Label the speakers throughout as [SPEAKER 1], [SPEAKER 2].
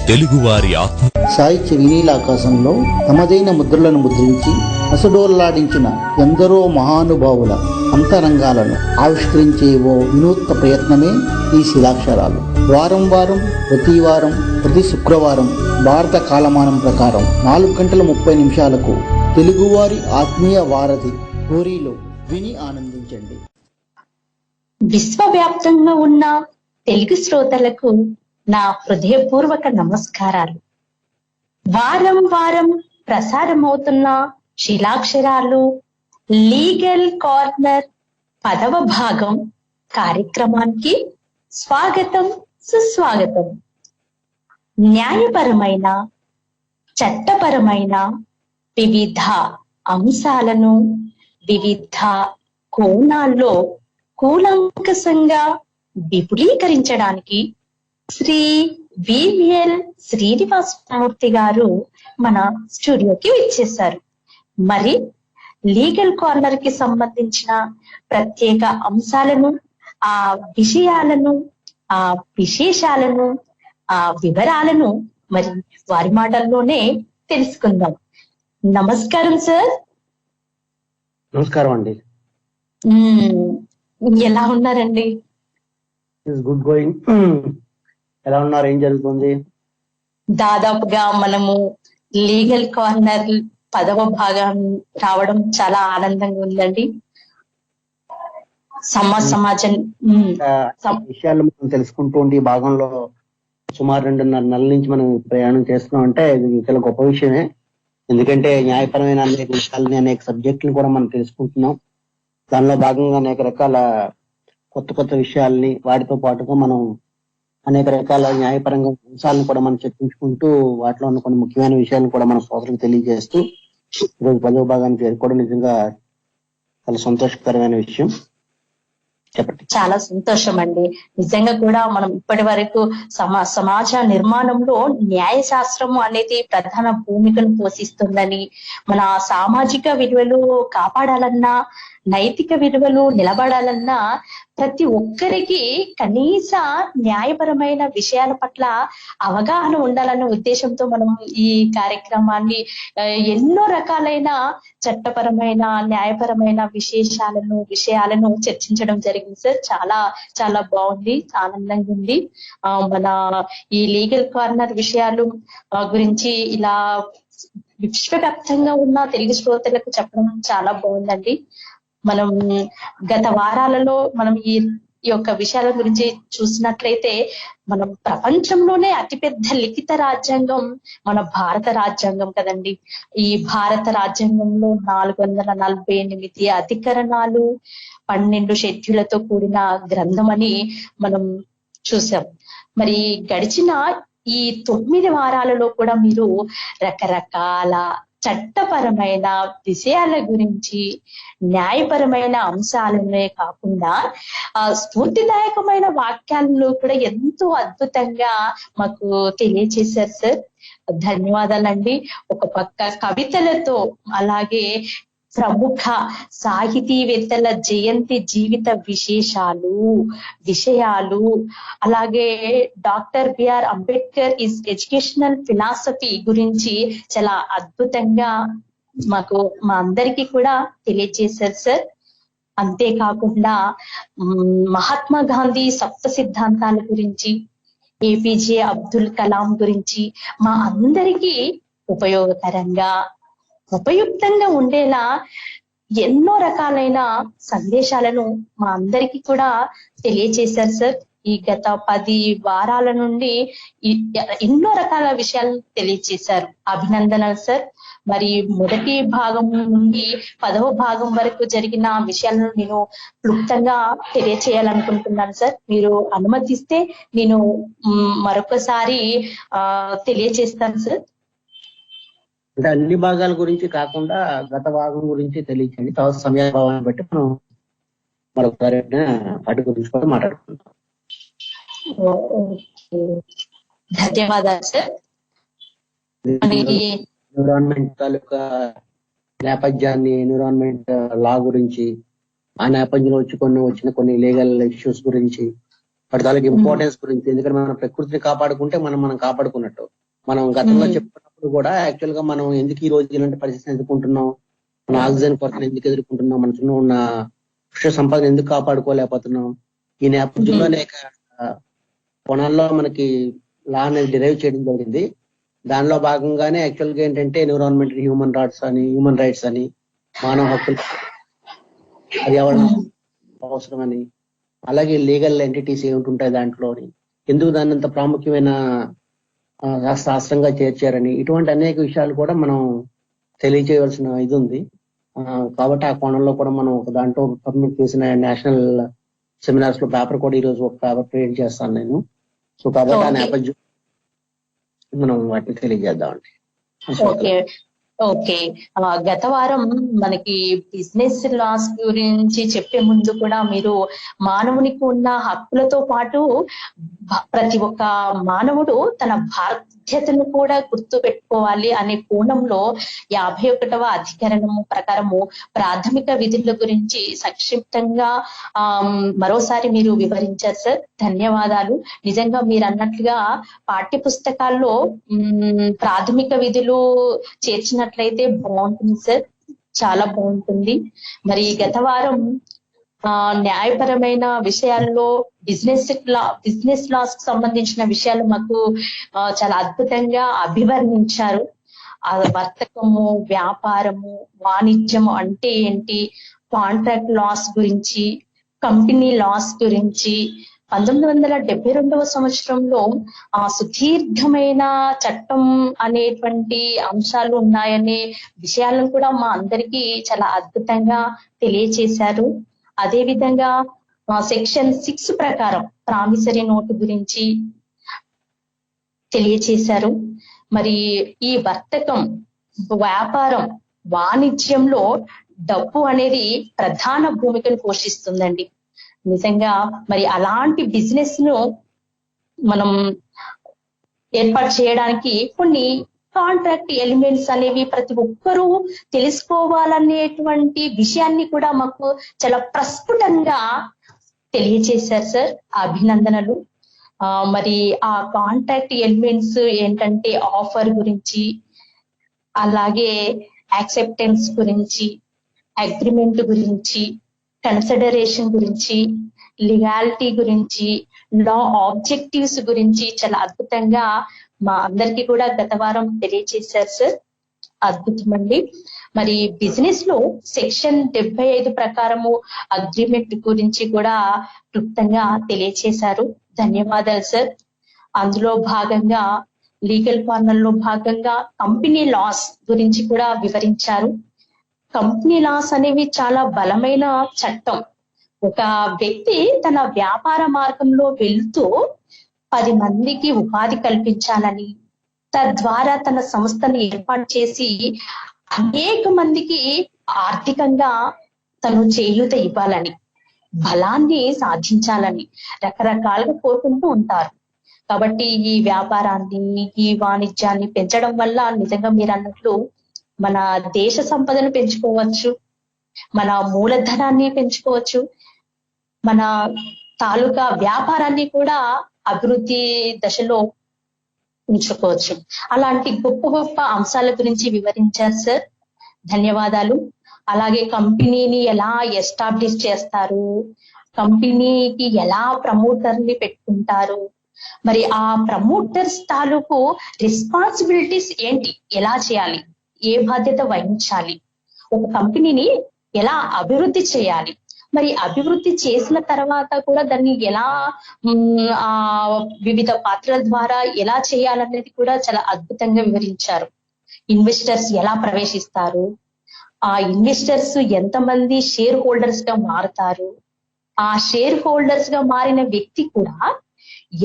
[SPEAKER 1] తెలుగువారి ఆత్మ
[SPEAKER 2] సాహిత్య వినీలాకాశంలో తమదైన ముద్రలను ముద్రించి అసడోల్లాడించిన ఎందరో మహానుభావుల అంతరంగాలను ఆవిష్కరించే ఓ వినూత్న ప్రయత్నమే ఈ శిలాక్షరాలు. వారం ప్రతి శుక్రవారం భారత కాలమానం ప్రకారం 4:30 తెలుగువారి ఆత్మీయ వారధి హోరీలో విని ఆనందించండి.
[SPEAKER 3] విశ్వవ్యాప్తంగా ఉన్న తెలుగు శ్రోతలకు నా హృదయపూర్వక నమస్కారాలు. వారం ప్రసారమవుతున్న శిలాక్షరాలు లీగల్ కార్నర్ 10వ భాగం కార్యక్రమానికి స్వాగతం, సుస్వాగతం. న్యాయపరమైన, చట్టపరమైన వివిధ అంశాలను వివిధ కోణాల్లో కూలంకషంగా విపులీకరించడానికి శ్రీ వివిఎల్ శ్రీనివాసమూర్తి గారు మన స్టూడియోకి విచ్చేశారు. మరి లీగల్ కార్నర్ కి సంబంధించిన ప్రత్యేక అంశాలను, ఆ విషయాలను, ఆ విశేషాలను, ఆ వివరాలను మరి వారి మాటల్లోనే తెలుసుకుందాం. నమస్కారం సార్.
[SPEAKER 4] నమస్కారం అండి.
[SPEAKER 3] ఎలా ఉన్నారండి?
[SPEAKER 4] Good going. ఎలా ఉన్నారు? ఏం జరుగుతుంది?
[SPEAKER 3] దాదాపుగా మనము లీగల్ కార్నర్ 10వ భాగం రావడం చాలా ఆనందంగా ఉందండి. సమాజం
[SPEAKER 4] విషయాలు మనం తెలుసుకుంటూ ఉండి ఈ భాగంలో సుమారు 2.5 నెలల నుంచి మనం ప్రయాణం చేస్తున్నాం అంటే ఇది చాలా గొప్ప విషయమే. ఎందుకంటే న్యాయపరమైన అనేక విషయాలని, అనేక సబ్జెక్టులు కూడా మనం తెలుసుకుంటున్నాం. దానిలో భాగంగా అనేక రకాల కొత్త విషయాలని, వాటితో పాటుగా మనం అనేక రకాల న్యాయపరంగా అంశాలను కూడా మనం చర్చించుకుంటూ వాటిలో ఉన్న కొన్ని ముఖ్యమైన విషయాలను కూడా మన సోదరులకు తెలియజేస్తూ ఈరోజు 10వ భాగానికి చేరుకోవడం నిజంగా చాలా సంతోషకరమైన విషయం. చెప్పండి.
[SPEAKER 3] చాలా సంతోషం అండి. నిజంగా కూడా మనం ఇప్పటి వరకు సమాజ నిర్మాణంలో న్యాయ శాస్త్రము అనేది ప్రధాన భూమికను పోషిస్తుందని, మన సామాజిక విలువలు కాపాడాలన్నా, నైతిక విలువలు నిలబడాలన్నా ప్రతి ఒక్కరికి కనీస న్యాయపరమైన విషయాల పట్ల అవగాహన ఉండాలన్న ఉద్దేశంతో మనం ఈ కార్యక్రమాన్ని ఎన్నో రకాలైన చట్టపరమైన, న్యాయపరమైన విషయాలను చర్చించడం జరిగింది సార్. చాలా చాలా బాగుంది, ఆనందంగా ఉంది. మన ఈ లీగల్ కార్నర్ విషయాలు గురించి ఇలా విశ్వవ్యాప్తంగా ఉన్న తెలుగు శ్రోతలకు చెప్పడం చాలా బాగుందండి. మనం గత వారాలలో మనం ఈ యొక్క విషయాల గురించి చూసినట్లయితే మనం ప్రపంచంలోనే అతిపెద్ద లిఖిత రాజ్యాంగం మన భారత రాజ్యాంగం కదండి. ఈ భారత రాజ్యాంగంలో 448 అధికరణాలు, 12 షెడ్యూళ్లతో కూడిన గ్రంథం అని మనం చూసాం. మరి గడిచిన ఈ 9 వారాలలో కూడా మీరు రకరకాల చట్టపరమైన విషయాల గురించి, న్యాయపరమైన అంశాలనే కాకుండా స్ఫూర్తిదాయకమైన వాక్యాలను కూడా ఎంతో అద్భుతంగా మాకు తెలియజేశారు సార్. ధన్యవాదాలండి. ఒక పక్క కవితలతో, అలాగే ప్రముఖ సాహితీవేత్తల జయంతి జీవిత విషయాలు, అలాగే doctor BR Ambedkar is educational philosophy గురించి చాలా అద్భుతంగా మా అందరికీ కూడా తెలియజేశారు సార్. అంతేకాకుండా మహాత్మా గాంధీ సప్త సిద్ధాంతాల గురించి, ఏపీజే అబ్దుల్ కలాం గురించి మా అందరికీ ఉపయుక్తంగా ఉండేలా ఎన్నో రకాలైన సందేశాలను మా అందరికీ కూడా తెలియజేశారు సార్. ఈ గత 10 వారాల నుండి ఎన్నో రకాల విషయాలను తెలియజేశారు. అభినందనలు సార్. మరి మొదటి భాగం నుండి 10వ భాగం వరకు జరిగిన విషయాలను నేను క్లుప్తంగా తెలియచేయాలనుకుంటున్నాను సార్. మీరు అనుమతిస్తే నేను మరొకసారి తెలియజేస్తాను సార్.
[SPEAKER 4] అంటే అన్ని భాగాల గురించి కాకుండా గత భాగం గురించి తెలియచేయండి. తర్వాత సమయాభావాన్ని బట్టి మనం మరొకసారి వాటి గురించి కూడా మాట్లాడుకుంటాం.
[SPEAKER 3] ధన్యవాదాలు సార్.
[SPEAKER 4] ఎన్విరాన్మెంట్ తాలూకా నేపథ్యాన్ని, ఎన్విరాన్మెంట్ లా గురించి, ఆ నేపథ్యంలో వచ్చిన కొన్ని లీగల్ ఇష్యూస్ గురించి, వాటి తాలూకు ఇంపార్టెన్స్ గురించి. ఎందుకంటే మనం ప్రకృతిని కాపాడుకుంటే మనం కాపాడుకున్నట్టు. మనం గతంలో చెప్పుకున్నప్పుడు కూడా యాక్చువల్ గా మనం ఎందుకు ఈ రోజు ఇలాంటి పరిస్థితిని ఎదుర్కొంటున్నాం, మన ఆక్సిజన్ కొరతను ఎందుకు ఎదుర్కొంటున్నాం, మన చుట్టూ ఉన్న వృక్ష సంపదను ఎందుకు కాపాడుకోలేకపోతున్నాం, ఈ నేపథ్యంలో అనేక కోణాల్లో మనకి లా అనేది డిరైవ్ చేయడం జరిగింది. దానిలో భాగంగానే యాక్చువల్ గా ఏంటంటే ఎన్విరాన్మెంట్ హ్యూమన్ రైట్స్ అని మానవ హక్కులు పర్యావరణ అవసరమని, అలాగే లీగల్ ఎంటిటీస్ ఏమిటి ఉంటాయి దాంట్లోని, ఎందుకు దాన్ని అంత ప్రాముఖ్యమైన శాస్త్రంగా చేర్చారని, ఇటువంటి అనేక విషయాలు కూడా మనం తెలియజేయవలసిన ఇది ఉంది. కాబట్టి ఆ కోణంలో కూడా మనం ఒక దాంట్లో పబ్లిక్ చేసిన నేషనల్ సెమినార్స్ లో పేపర్ కూడా ఈ రోజు ఒక పేపర్ క్రియేట్ చేస్తాను నేను. సో కాబట్టి ఆ నేపథ్యం మనం వాటిని తెలియజేద్దామండి.
[SPEAKER 3] ఓకే. గత వారం మనకి బిజినెస్ లాస్ గురించి చెప్పే ముందు కూడా మీరు మానవునికి ఉన్న హక్కులతో పాటు ప్రతి ఒక్క మానవుడు తన బాధ్యతను కూడా గుర్తు పెట్టుకోవాలి అనే కోణంలో 51వ అధికరణము ప్రకారము ప్రాథమిక విధుల గురించి సంక్షిప్తంగా మరోసారి మీరు వివరించారు సార్. ధన్యవాదాలు. నిజంగా మీరు అన్నట్లుగా పాఠ్య పుస్తకాల్లో ప్రాథమిక విధులు చేర్చినట్లయితే బాగుంటుంది సార్, చాలా బాగుంటుంది. మరి గత వారం న్యాయపరమైన విషయాల్లో బిజినెస్ లాస్ కు సంబంధించిన విషయాలు మాకు చాలా అద్భుతంగా అభివర్ణించారు. వర్తకము, వ్యాపారము, వాణిజ్యము అంటే ఏంటి, కాంట్రాక్ట్ లాస్ గురించి, కంపెనీ లాస్ గురించి, 1972వ సంవత్సరంలో సుదీర్ఘమైన చట్టం అనేటువంటి అంశాలు ఉన్నాయనే విషయాలను కూడా మా అందరికీ చాలా అద్భుతంగా తెలియచేశారు. అదే విధంగా సెక్షన్ 6 ప్రకారం ప్రామిసరీ నోటు గురించి తెలియచేశారు. మరి ఈ వర్తకం, వ్యాపారం, వాణిజ్యంలో డబ్బు అనేది ప్రధాన భూమికను పోషిస్తుందండి. నిజంగా మరి అలాంటి బిజినెస్ ను మనం ఏర్పాటు చేయడానికి కొన్ని కాంట్రాక్ట్ ఎలిమెంట్స్ అనేవి ప్రతి ఒక్కరూ తెలుసుకోవాలనేటువంటి విషయాన్ని కూడా మాకు చాలా ప్రస్ఫుటంగా తెలియజేశారు సార్. అభినందనలు. మరి ఆ కాంట్రాక్ట్ ఎలిమెంట్స్ ఏంటంటే ఆఫర్ గురించి, అలాగే యాక్సెప్టెన్స్ గురించి, అగ్రిమెంట్ గురించి, కన్సిడరేషన్ గురించి, లీగాలిటీ గురించి, లా ఆబ్జెక్టివ్స్ గురించి చాలా అద్భుతంగా మా అందరికీ కూడా గత వారం తెలియజేశారు సార్. అద్భుతమండి. మరి బిజినెస్ లో సెక్షన్ 75 ప్రకారము అగ్రిమెంట్ గురించి కూడా క్లుప్తంగా తెలియజేశారు. ధన్యవాదాలు సార్. అందులో భాగంగా లీగల్ కార్నర్ లో భాగంగా కంపెనీ లాస్ గురించి కూడా వివరించారు. కంపెనీ లాస్ అనేవి చాలా బలమైన చట్టం. ఒక వ్యక్తి తన వ్యాపార మార్గంలో వెళ్తూ 10 మందికి ఉపాధి కల్పించాలని, తద్వారా తన సంస్థను ఏర్పాటు చేసి అనేక మందికి ఆర్థికంగా తను చేయూత ఇవ్వాలని, బలాన్ని సాధించాలని రకరకాలుగా కోరుకుంటూ ఉంటారు. కాబట్టి ఈ వ్యాపారాన్ని, ఈ వాణిజ్యాన్ని పెంచడం వల్ల నిజంగా మీరు అన్నట్లు మన దేశ సంపదను పెంచుకోవచ్చు, మన మూలధనాన్ని పెంచుకోవచ్చు, మన తాలూకా వ్యాపారాన్ని కూడా అభివృద్ధి దశలో ఉంచుకోవచ్చు. అలాంటి గొప్ప గొప్ప అంశాల గురించి వివరించారు సార్. ధన్యవాదాలు. అలాగే కంపెనీని ఎలా ఎస్టాబ్లిష్ చేస్తారు, కంపెనీకి ఎలా ప్రమోటర్ని పెట్టుకుంటారు, మరి ఆ ప్రమోటర్స్ తాలూకు రెస్పాన్సిబిలిటీస్ ఏంటి, ఎలా చేయాలి, ఏ బాధ్యత వహించాలి, ఒక కంపెనీని ఎలా అభివృద్ధి చేయాలి, మరి అభివృద్ధి చేసిన తర్వాత కూడా దాన్ని ఎలా వివిధ పాత్రల ద్వారా ఎలా చేయాలనేది కూడా చాలా అద్భుతంగా వివరించారు. ఇన్వెస్టర్స్ ఎలా ప్రవేశిస్తారు, ఆ ఇన్వెస్టర్స్ ఎంతమంది షేర్ హోల్డర్స్ గా మారుతారు, ఆ షేర్ హోల్డర్స్ గా మారిన వ్యక్తి కూడా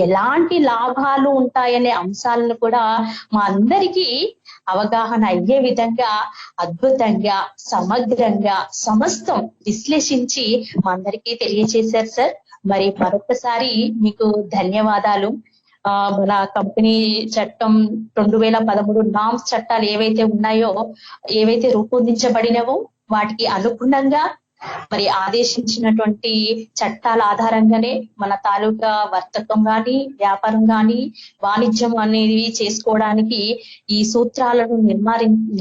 [SPEAKER 3] ఎలాంటి లాభాలు ఉంటాయనే అంశాలను కూడా మా అందరికీ అవగాహన అయ్యే విధంగా అద్భుతంగా, సమగ్రంగా, సమస్తం విశ్లేషించి మా అందరికీ తెలియజేశారు సార్. మరి మరొకసారి మీకు ధన్యవాదాలు. మన కంపెనీ చట్టం 2013 నామ్స్ చట్టాలు ఏవైతే ఉన్నాయో, ఏవైతే రూపొందించబడినవో వాటికి అనుగుణంగా మరి ఆదేశించినటువంటి చట్టాల ఆధారంగానే మన తాలూకా వర్తకం గాని, వ్యాపారం గాని, వాణిజ్యం అనేది చేసుకోవడానికి ఈ సూత్రాలను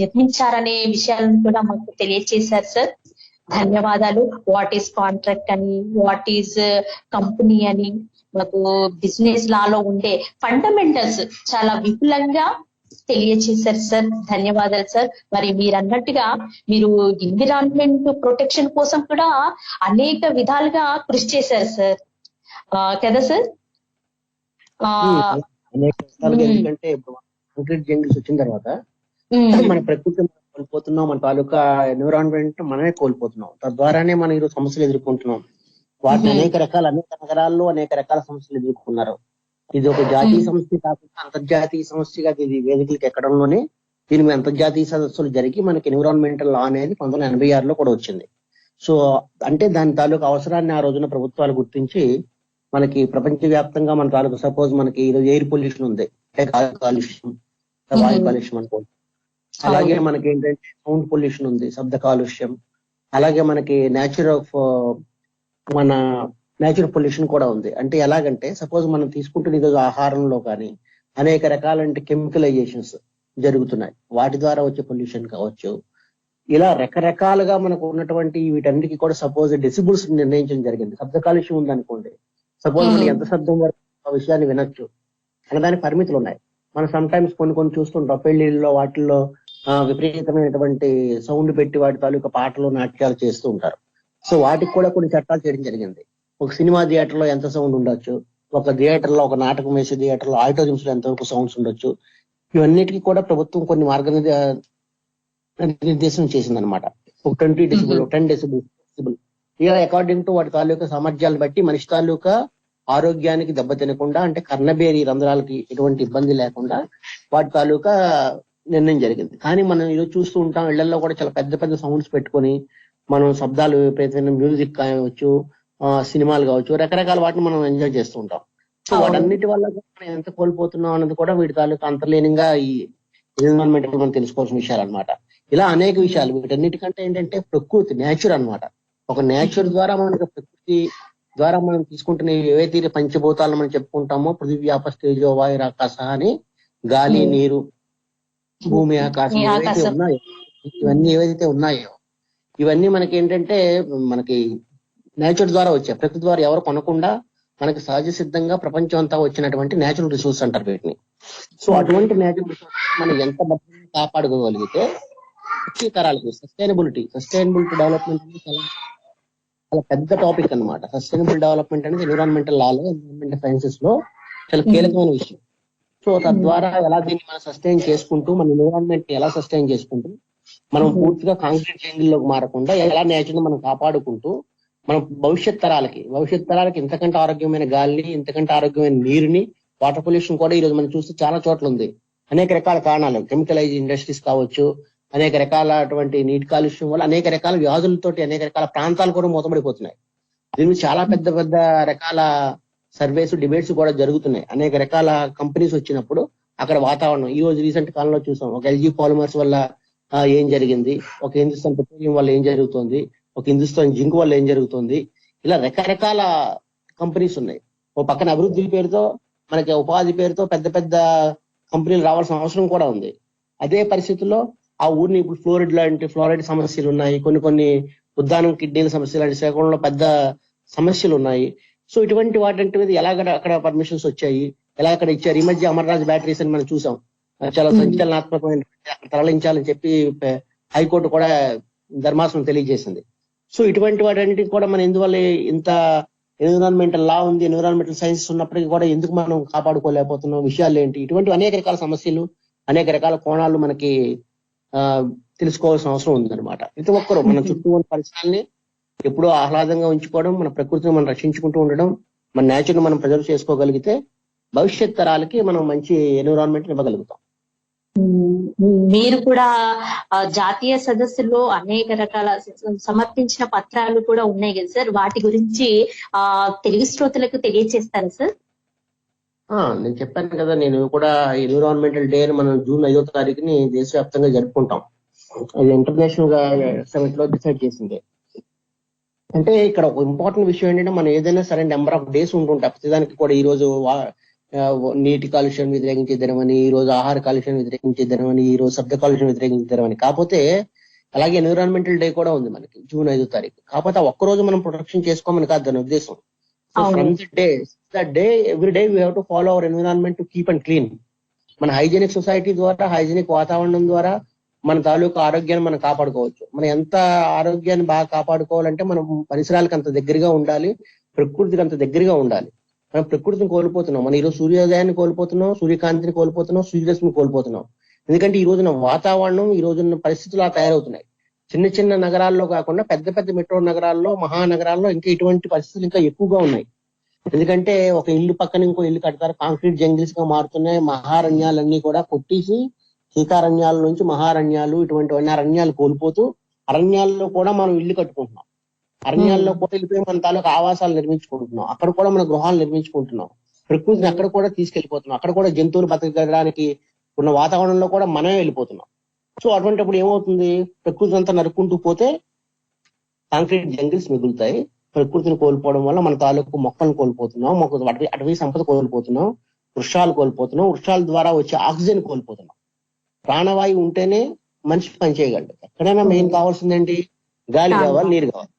[SPEAKER 3] నిర్మించారనే విషయాలను కూడా మాకు తెలియజేశారు సార్. ధన్యవాదాలు. వాట్ ఈస్ కాంట్రాక్ట్ అని, వాట్ ఈస్ కంపెనీ అని, మాకు బిజినెస్ లాలో ఉండే ఫండమెంటల్స్ చాలా విపులంగా తెలియచేశారు సార్. ధన్యవాదాలు సార్. మరి మీరు అన్నట్టుగా మీరు ఎన్విరాన్మెంట్ ప్రొటెక్షన్ కోసం కూడా అనేక విధాలుగా కృషి చేశారు సార్, కదా సార్?
[SPEAKER 4] ఎందుకంటే కాంక్రీట్ జంగిల్స్ వచ్చిన తర్వాత మన ప్రకృతి కోల్పోతున్నాం, మన తాలూకా ఎన్విరాన్మెంట్ మనమే కోల్పోతున్నాం. తద్వారానే మనం ఈరోజు సమస్యలు ఎదుర్కొంటున్నాం. వాటిని అనేక నగరాల్లో అనేక రకాల సమస్యలు ఎదుర్కొన్నారు. ఇది ఒక జాతీయ సమస్య కాకుండా అంతర్జాతీయ సమస్యగా ఇది వేదికలకు ఎక్కడంలోనే దీని మీద అంతర్జాతీయ సదస్సులు జరిగి మనకి ఎన్విరాన్మెంటల్ లా అనేది 1986లో కూడా వచ్చింది. సో అంటే దాని తాలూకు అవసరాన్ని ఆ రోజున ప్రభుత్వాలు గుర్తించి మనకి ప్రపంచవ్యాప్తంగా మన తాలూకు సపోజ్ మనకి ఈరోజు ఎయిర్ పొల్యూషన్ ఉంది, అంటే కాలుష్యం, వాయు కాలుష్యం అనుకోండి. అలాగే మనకి ఏంటంటే సౌండ్ పొల్యూషన్ ఉంది, శబ్ద కాలుష్యం. అలాగే మనకి మన నేచురల్ పొల్యూషన్ కూడా ఉంది. అంటే ఎలాగంటే సపోజ్ మనం తీసుకుంటున్న ఈరోజు ఆహారంలో కానీ అనేక రకాల కెమికలైజేషన్స్ జరుగుతున్నాయి, వాటి ద్వారా వచ్చే పొల్యూషన్ కావచ్చు. ఇలా రకరకాలుగా మనకు ఉన్నటువంటి వీటన్నిటికీ కూడా సపోజ్ డెసిబుల్స్ నిర్ణయించడం జరిగింది. శబ్ద కాలుష్యం ఉందనుకోండి, సపోజ్ మనం ఎంత శబ్దం వరకు ఆ విషయాన్ని వినొచ్చు అన్నదానికి పరిమితులు ఉన్నాయి. మనం సమ్ టైమ్స్ కొన్ని చూస్తుంటాం పెళ్లిళ్ళలో వాటిల్లో విపరీతమైనటువంటి సౌండ్ పెట్టి వాటి తాలూకా పాటలు నాట్యాలు చేస్తూ ఉంటారు. సో వాటికి కూడా కొన్ని చట్టాలు చేయడం జరిగింది. ఒక సినిమా థియేటర్ లో ఎంత సౌండ్ ఉండొచ్చు, ఒక థియేటర్ లో ఒక నాటకం వేసే థియేటర్ లో ఆడిటోరియంస్ లో ఎంతవరకు సౌండ్స్ ఉండొచ్చు, ఇవన్నిటికీ కూడా ప్రభుత్వం కొన్ని నిర్దేశం చేసిందనమాట. ఒక 20 డెసిబుల్, 10 డెసిబుల్ ఇలా అకార్డింగ్ టు వాటి తాలూకా సామర్థ్యాలను బట్టి మనిషి తాలూకా ఆరోగ్యానికి దెబ్బతినకుండా, అంటే కర్ణబేరి రంధ్రాలకి ఎటువంటి ఇబ్బంది లేకుండా వాటి తాలూకా నిర్ణయం జరిగింది. కానీ మనం ఈరోజు చూస్తూ ఉంటాం ఇళ్లలో కూడా చాలా పెద్ద పెద్ద సౌండ్స్ పెట్టుకొని మనం శబ్దాలు విపరీతమైన మ్యూజిక్ కావచ్చు, సినిమాలు కావచ్చు, రకరకాల వాటిని మనం ఎంజాయ్ చేస్తూ ఉంటాం. సో వాటన్నిటి వల్ల మనం ఎంత కోల్పోతున్నాం అన్నది కూడా వీటి తాలూకా అంతర్లీనంగా ఈ ఎన్విరాన్మెంట్ మనం తెలుసుకోవాల్సిన విషయాలు అనమాట. ఇలా అనేక విషయాలు వీటన్నిటికంటే ఏంటంటే ప్రకృతి, నేచర్ అన్నమాట. ఒక నేచర్ ద్వారా మనకి ప్రకృతి ద్వారా మనం తీసుకుంటున్న ఏవైతే పంచభూతాలను మనం చెప్పుకుంటామో పృథివీ ఆప తేజో వాయు ఆకాశ అని, గాలి, నీరు, భూమి, ఆకాశం ఏవైతే ఉన్నాయో, ఇవన్నీ ఏవైతే ఉన్నాయో ఇవన్నీ మనకి ఏంటంటే మనకి నేచర్ ద్వారా వచ్చాయి. ప్రకృతి ద్వారా ఎవరు కొనకుండా మనకి సహజ సిద్ధంగా ప్రపంచం అంతా వచ్చినటువంటి నేచురల్ రిసోర్స్ అంటారు వీటిని. సో అటువంటి నేచురల్ రిసోర్స్ మనం ఎంత భద్రంగా కాపాడుకోగలిగితే వచ్చే తరాలకి సస్టైనబిలిటీ డెవలప్మెంట్ అనేది చాలా పెద్ద టాపిక్ అనమాట. సస్టైనబుల్ డెవలప్మెంట్ అనేది ఎన్విరాన్మెంటల్ లాలో, ఎన్విరాన్మెంటల్ సైన్సెస్ లో చాలా కీలకమైన విషయం. సో తద్వారా ఎలా దీన్ని మనం సస్టైన్ చేసుకుంటూ, మన ఎన్విరాన్మెంట్ ఎలా సస్టైన్ చేసుకుంటూ, మనం పూర్తిగా కాంక్రీట్ జంగిల్లోకి మారకుండా ఎలా నేచర్ మనం కాపాడుకుంటూ మనం భవిష్యత్ తరాలకి ఇంతకంటే ఆరోగ్యమైన గాలిని, ఇంతకంటే ఆరోగ్యమైన నీరుని, వాటర్ పొల్యూషన్ కూడా ఈరోజు మనం చూస్తే చాలా చోట్ల ఉంది. అనేక రకాల కారణాలు, కెమికలైజ్ ఇండస్ట్రీస్ కావచ్చు, అనేక రకాలటువంటి నీటి కాలుష్యం వల్ల అనేక రకాల వ్యాధులతోటి అనేక రకాల ప్రాంతాలు కూడా మూతపడిపోతున్నాయి. దీని చాలా పెద్ద పెద్ద రకాల సర్వేస్, డిబేట్స్ కూడా జరుగుతున్నాయి. అనేక రకాల కంపెనీస్ వచ్చినప్పుడు అక్కడ వాతావరణం, ఈ రోజు రీసెంట్ కాలంలో చూసాం ఒక ఎల్జీ పాలిమర్స్ వల్ల ఏం జరిగింది, ఒక హిందుస్థాన్ పెట్రోలియం వల్ల ఏం జరుగుతుంది, ఒక హిందుస్థాన్ జింక్ వల్ల ఏం జరుగుతుంది. ఇలా రకరకాల కంపెనీస్ ఉన్నాయి. ఓ పక్కన అభివృద్ధి పేరుతో, మనకి ఉపాధి పేరుతో పెద్ద పెద్ద కంపెనీలు రావాల్సిన అవసరం కూడా ఉంది. అదే పరిస్థితుల్లో ఆ ఊరిని ఇప్పుడు ఫ్లోరైడ్ సమస్యలు ఉన్నాయి, కొన్ని ఉద్దానం కిడ్నీల సమస్యలు లాంటి శ్రీకాకుళంలో పెద్ద సమస్యలు ఉన్నాయి. సో ఇటువంటి వాటి మీద ఎలాగ అక్కడ పర్మిషన్స్ వచ్చాయి, ఎలా అక్కడ ఇచ్చారు. ఈ మధ్య అమర్రాజ్ బ్యాటరీస్ అని మనం చూసాం, చాలా సంచలనాత్మకమైన అక్కడ తరలించాలని చెప్పి హైకోర్టు కూడా ధర్మాసనం తెలియజేసింది. సో ఇటువంటి వాటన్నిటికి కూడా మనం ఎందువల్ల ఇంత ఎన్విరాన్మెంటల్ లా ఉంది, ఎన్విరాన్మెంటల్ సైన్స్ ఉన్నప్పటికీ కూడా ఎందుకు మనం కాపాడుకోలేకపోతున్నాం, విషయాలు ఏంటి, ఇటువంటి అనేక రకాల సమస్యలు, అనేక రకాల కోణాలు మనకి తెలుసుకోవాల్సిన అవసరం ఉందన్నమాట. ప్రతి ఒక్కరూ మన చుట్టూ ఉన్న పరిసరాల్ని ఎప్పుడూ ఆహ్లాదంగా ఉంచుకోవడం, మన ప్రకృతిని మనం రక్షించుకుంటూ ఉండడం, మన నేచర్ని మనం ప్రిజర్వ్ చేసుకోగలిగితే భవిష్యత్ తరాలకి మనం మంచి ఎన్విరాన్మెంట్ ఇవ్వగలుగుతాం.
[SPEAKER 3] మీరు కూడా జాతీయ సదస్సులో అనేక రకాల సమర్పించిన పత్రాలు కూడా ఉన్నాయి కదా సార్, వాటి గురించి తెలుగు శ్రోతలకు తెలియజేస్తారా సార్?
[SPEAKER 4] నేను చెప్పాను కదా, నేను కూడా ఎన్విరాన్మెంటల్ డే మనం జూన్ 5వ తారీఖుని దేశవ్యాప్తంగా జరుపుకుంటాం. అది ఇంటర్నేషనల్ గా సమిట్ లో డిసైడ్ చేసింది. అంటే ఇక్కడ ఒక ఇంపార్టెంట్ విషయం ఏంటంటే మనం ఏదైనా సరే నెంబర్ ఆఫ్ డేస్ ఉంటుంటాయి. ప్రతిదానికి కూడా ఈ రోజు నీటి కాలుష్యం వ్యతిరేకించే దినమని, ఈ రోజు ఆహార కాలుష్యం వ్యతిరేకించే దినమని, ఈ రోజు శబ్ద కాలుష్యం వ్యతిరేకించే దినమని. కాకపోతే అలాగే ఎన్విరాన్మెంటల్ డే కూడా ఉంది మనకి జూన్ 5వ తారీఖు. కాకపోతే ఒక్కరోజు మనం ప్రొటెక్షన్ చేసుకోమని కాదు దాని ఉద్దేశం. So from the day every day we have to follow our environment to keep and clean. మన హైజీనిక్ సొసైటీ ద్వారా, హైజీనిక్ వాతావరణం ద్వారా మన తాలూకు ఆరోగ్యాన్ని మనం కాపాడుకోవచ్చు. మనం ఎంత ఆరోగ్యాన్ని బాగా కాపాడుకోవాలంటే మనం పరిసరాలకు అంత దగ్గరగా ఉండాలి, ప్రకృతికి అంత దగ్గరగా ఉండాలి. మనం ప్రకృతిని కోల్పోతున్నాం. మనం ఈరోజు సూర్యోదయాన్ని కోల్పోతున్నాం, సూర్యకాంతిని కోల్పోతున్నాం, సూర్యరశ్మిని కోల్పోతున్నాం. ఎందుకంటే ఈ రోజున వాతావరణం, ఈ రోజున పరిస్థితులు తయారవుతున్నాయి. చిన్న చిన్న నగరాల్లో కాకుండా పెద్ద పెద్ద మెట్రో నగరాల్లో, మహానగరాల్లో ఇంకా ఇటువంటి పరిస్థితులు ఇంకా ఎక్కువగా ఉన్నాయి. ఎందుకంటే ఒక ఇల్లు పక్కన ఇంకో ఇల్లు కడతారు, కాంక్రీట్ జంగిల్స్ గా మారుతున్నాయి. మహారణ్యాలన్నీ కూడా కొట్టేసి శీతారణ్యాల నుంచి మహారణ్యాలు, ఇటువంటి అరణ్యాలు కోల్పోతూ అరణ్యాల్లో కూడా మనం ఇల్లు కట్టుకుంటున్నాం. అరణ్యాల్లో కూడా వెళ్ళిపోయి మన తాలూకు ఆవాసాలు నిర్మించుకుంటున్నాం. అక్కడ కూడా మన గృహాలు నిర్మించుకుంటున్నాం. ప్రకృతిని అక్కడ కూడా తీసుకెళ్లిపోతున్నాం. అక్కడ కూడా జంతువులు బతకడానికి ఉన్న వాతావరణంలో కూడా మనమే వెళ్ళిపోతున్నాం. సో అటువంటిప్పుడు ఏమవుతుంది, ప్రకృతిని అంతా నరుక్కుంటూ పోతే కాంక్రీట్ జంగిల్స్ మిగులుతాయి. ప్రకృతిని కోల్పోవడం వల్ల మన తాలూకు మొక్కలను కోల్పోతున్నాం, అటవీ సంపద కోల్పోతున్నాం, వృక్షాలు కోల్పోతున్నాం, వృక్షాల ద్వారా వచ్చే ఆక్సిజన్ కోల్పోతున్నాం. ప్రాణవాయువు ఉంటేనే మనిషి పనిచేయగలడు. ఎక్కడైనా మెయిన్ కావాల్సిందేంటి, గాలి కావాలి, నీరు కావాలి.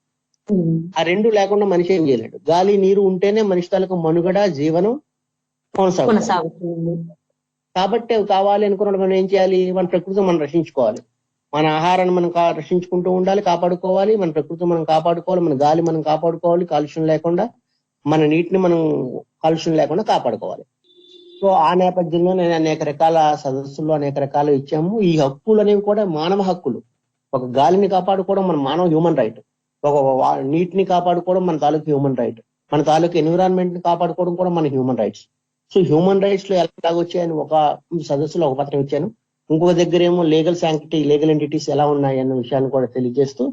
[SPEAKER 4] ఆ రెండు లేకుండా మనిషి ఏం చేయలేడు. గాలి నీరు ఉంటేనే మనిషి తాలూకు మనుగడ, జీవనం కొనసాగుతుంది. కాబట్టి అవి కావాలి అనుకున్నప్పుడు మనం ఏం చేయాలి, మన ప్రకృతిని మనం రక్షించుకోవాలి. మన ఆహారాన్ని మనం రక్షించుకుంటూ ఉండాలి, కాపాడుకోవాలి. మన ప్రకృతిని మనం కాపాడుకోవాలి, మన గాలి మనం కాపాడుకోవాలి కాలుష్యం లేకుండా, మన నీటిని మనం కాలుష్యం లేకుండా కాపాడుకోవాలి. సో ఆ నేపథ్యంలో నేను అనేక రకాల సదస్సుల్లో అనేక రకాలు ఇచ్చాము. ఈ హక్కులు అనేవి కూడా మానవ హక్కులు. ఒక గాలిని కాపాడుకోవడం మన మానవ హ్యూమన్ రైట్, ఒక నీటిని కాపాడుకోవడం మన తాలూకు హ్యూమన్ రైట్, మన తాలూకు ఎన్విరాన్మెంట్ ని కాపాడుకోవడం కూడా మన human rights. So human rights లో ఎలాగొచ్చాయని ఒక సదస్సులో ఒక పత్రం ఇచ్చాను. ఇంకొక దగ్గర ఏమో లీగల్ శాంక్టిటీ, లీగల్ ఎంటిటీస్ ఎలా ఉన్నాయి అన్న విషయాన్ని కూడా తెలియజేస్తూ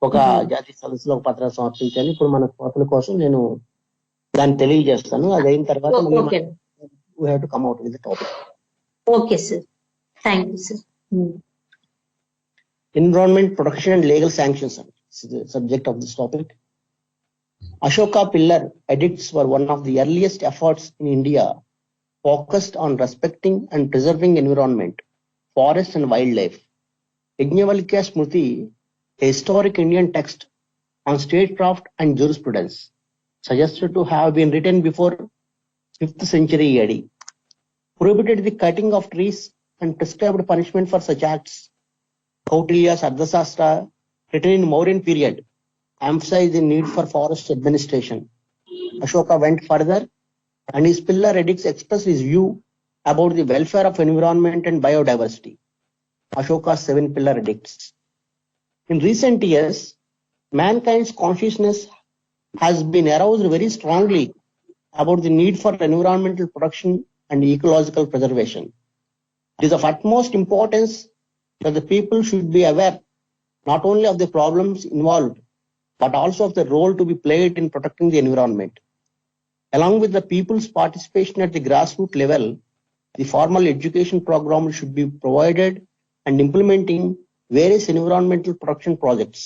[SPEAKER 4] ఒక జాతీయ సదస్సులో ఒక పత్రం సమర్పించాను. ఇప్పుడు మన కోతల కోసం నేను దాన్ని తెలియజేస్తాను. అది అయిన తర్వాత we have to come out with the topic.
[SPEAKER 3] Okay, sir. Thank you, sir.
[SPEAKER 4] Environment protection and legal sanctions is the subject of this topic. Ashoka Pillar edicts were one of the earliest efforts in India focused on respecting and preserving environment, forests and wildlife. Yajnavalkya Smriti, a historic Indian text on statecraft and jurisprudence, suggested to have been written before 5th century AD, prohibited the cutting of trees and prescribed punishment for such acts. Kautilya's Ardhashastra, written in Mauryan period, emphasized the need for forest administration. Ashoka went further and his pillar edicts expressed his view about the welfare of environment and biodiversity. Ashoka's 7 pillar edicts. In recent years, mankind's consciousness has been aroused very strongly about the need for environmental protection and ecological preservation. It is of utmost importance that the people should be aware not only of the problems involved, but also of the role to be played in protecting the environment. Along with the people's participation at the grassroots level, the formal education program should be provided and implementing various environmental protection projects.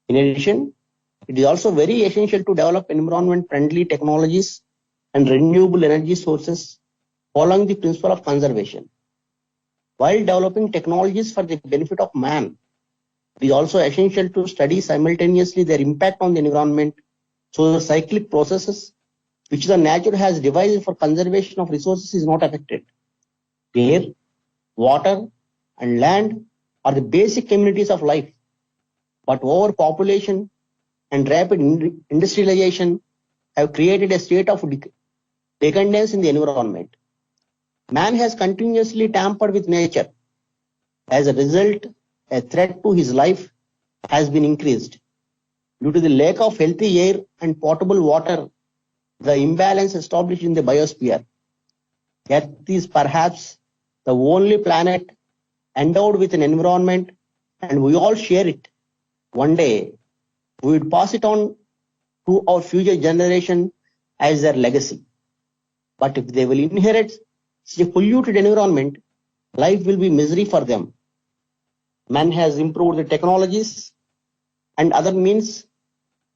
[SPEAKER 4] In addition, it is also very essential to develop environment-friendly technologies and renewable energy sources following the principle of conservation. While developing technologies for the benefit of man, it is also essential to study simultaneously their impact on the environment, so the cyclic processes which the nature has devised for conservation of resources is not affected. Air, water, and land are the basic communities of life, but overpopulation and rapid industrialization have created a state of dependence in the environment. Man has continuously tampered with nature. As a result, a threat to his life has been increased. Due to the lack of healthy air and potable water, the imbalance established in the biosphere. Earth is perhaps the only planet endowed with an environment, and we all share it. One day, we would pass it on to our future generation as their legacy. But if they will inherit such a polluted environment, life will be misery for them. Man has improved the technologies and other means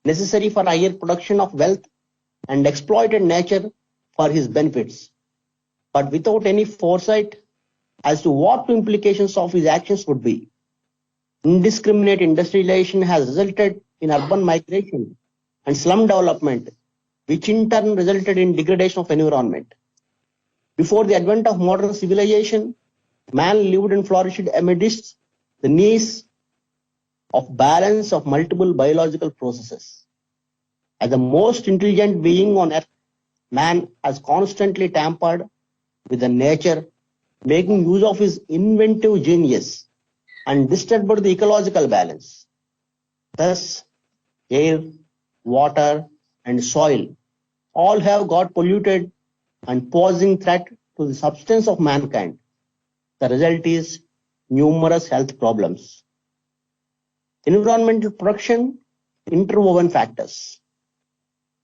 [SPEAKER 4] necessary for higher production of wealth and exploited nature for his benefits, but without any foresight as to what the implications of his actions would be. Indiscriminate industrialization has resulted in urban migration and slum development, which in turn resulted in degradation of environment. Before the advent of modern civilization, man lived and flourished amidst the needs of balance of multiple biological processes. As the most intelligent being on earth, man has constantly tampered with the nature, making use of his inventive genius and disturbed the ecological balance. Thus, air, water, and soil all have got polluted and posing threat to the substance of mankind. The result is numerous health problems. Environmental production, interwoven factors.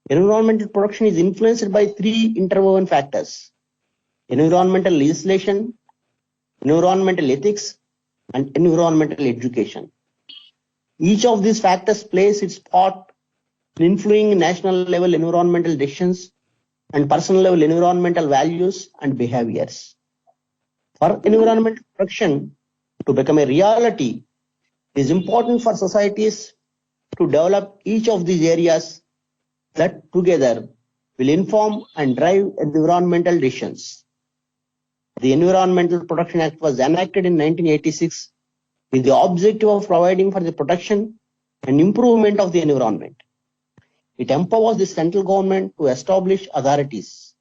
[SPEAKER 4] Environmental production is influenced by three interwoven factors: environmental legislation, environmental ethics, and environmental education. Each of these factors plays its part in influencing national level environmental decisions and personal level environmental values and behaviors. For environmental protection to become a reality, it is important for societies to develop each of these areas that together will inform and drive environmental decisions. The Environmental Protection Act was enacted in 1986 with the objective of providing for the protection and improvement of the environment. It empowers the central government to establish authorities.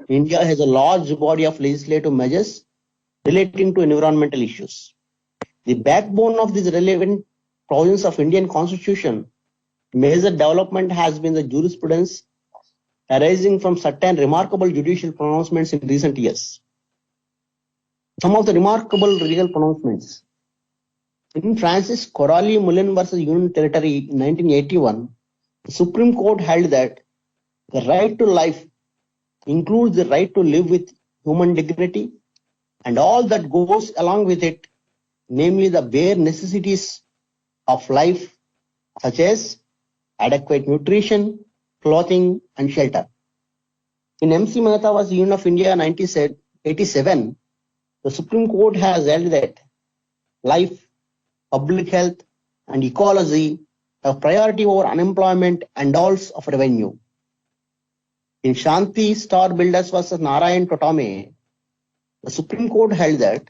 [SPEAKER 4] India has a large body of legislative measures relating to environmental issues. The backbone of this relevant provisions of Indian Constitution, major development has been the jurisprudence arising from certain remarkable judicial pronouncements in recent years. Some of the remarkable legal pronouncements. In Francis Coralie Mullen versus Union Territory in 1981, the Supreme Court held that the right to life includes the right to live with human dignity and all that goes along with it, namely the bare necessities of life, such as adequate nutrition, clothing, and shelter. In MC Mehta vs. Union of India 1987, the Supreme Court has held that life, public health, and ecology have priority over unemployment and alls of revenue. In Shanti Star Builders vs. Narayan Totame, the Supreme Court held that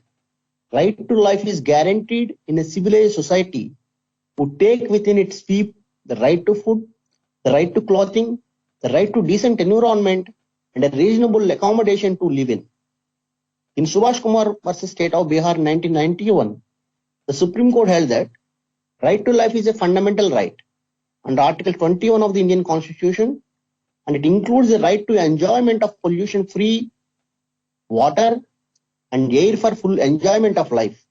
[SPEAKER 4] right to life is guaranteed in a civilized society to take within its sweep the right to food, the right to clothing, the right to decent environment, and a reasonable accommodation to live in. In Subhash Kumar versus State of Bihar 1991, the Supreme Court held that right to life is a fundamental right under Article 21 of the Indian Constitution, and it includes the right to enjoyment of pollution-free water and air for full enjoyment of life.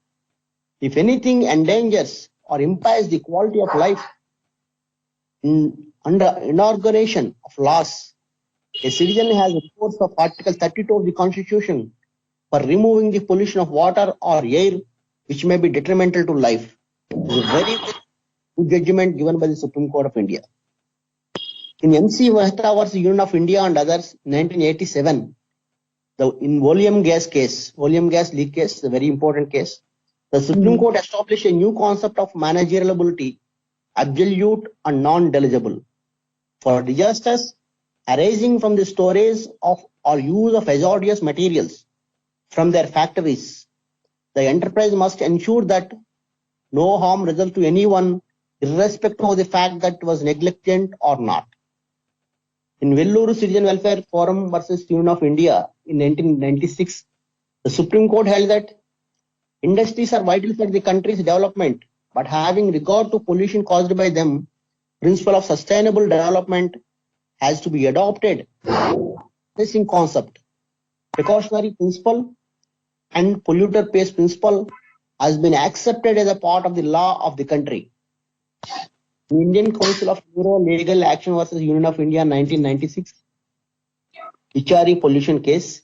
[SPEAKER 4] If anything endangers or impairs the quality of life under inauguration of laws, a citizen has recourse of Article 32 of the Constitution for removing the pollution of water or air which may be detrimental to life. It is a very good judgment given by the Supreme Court of India. In MC Mehta vs. Union of India and others, 1987, in Oleum gas leak case, a very important case, the Supreme Court established a new concept of managerialability, absolute and non-delegible, for disasters arising from the storage of or use of hazardous materials from their factories. The enterprise must ensure that no harm results to anyone, irrespective of the fact that it was negligent or not. In Vellore Citizen Welfare Forum versus Union of India in 1996, the Supreme Court held that industries are vital for the country's development, but having regard to pollution caused by them, principle of sustainable development has to be adopted. This in concept, precautionary principle and polluter pays principle has been accepted as a part of the law of the country. The Indian Council of Euro Legal Action versus Union of India 1996, Ichari pollution case.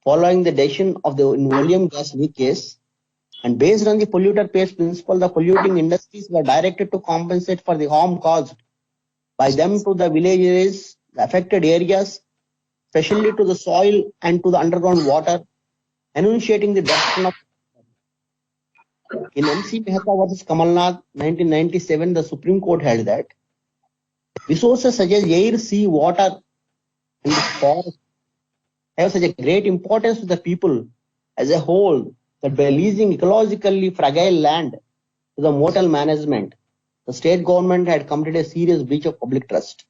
[SPEAKER 4] Following the decision of the Oleum gas leak case, And based on the polluter pays principle, the polluting industries were directed to compensate for the harm caused by them to the villages, the affected areas, especially to the soil and to the underground water, enunciating the destruction of. In MC Mehta versus Kamalnath, 1997, the Supreme Court held that resources such as air, sea, water, and the forest have such a great importance to the people as a whole that by leasing ecologically fragile land to the motel management, the state government had committed a serious breach of public trust.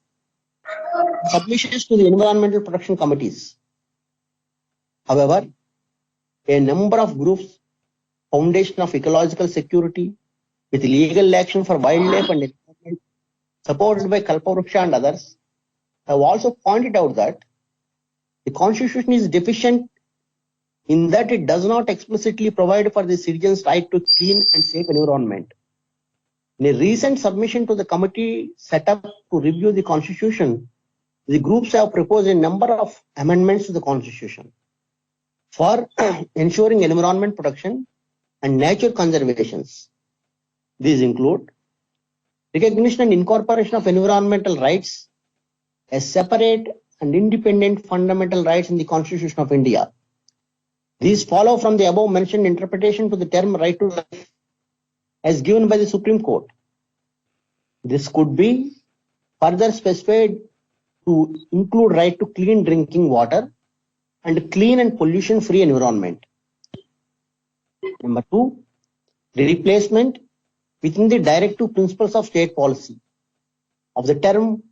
[SPEAKER 4] Submissions to the environmental protection committees. However, a number of groups, Foundation of Ecological Security, with legal action for wildlife and environment, supported by Kalpavruksha and others, have also pointed out that the Constitution is deficient in that it does not explicitly provide for the citizens' right to clean and safe environment. In a recent submission to the committee set up to review the Constitution, the groups have proposed a number of amendments to the Constitution for ensuring environment protection and nature conservations. These include recognition and incorporation of environmental rights as separate and independent fundamental rights in the Constitution of India. These follow from the above mentioned interpretation to the term right to life as given by the Supreme Court. This could be further specified to include right to clean drinking water and clean and pollution-free environment. Number 2, the replacement within the directive principles of state policy of the term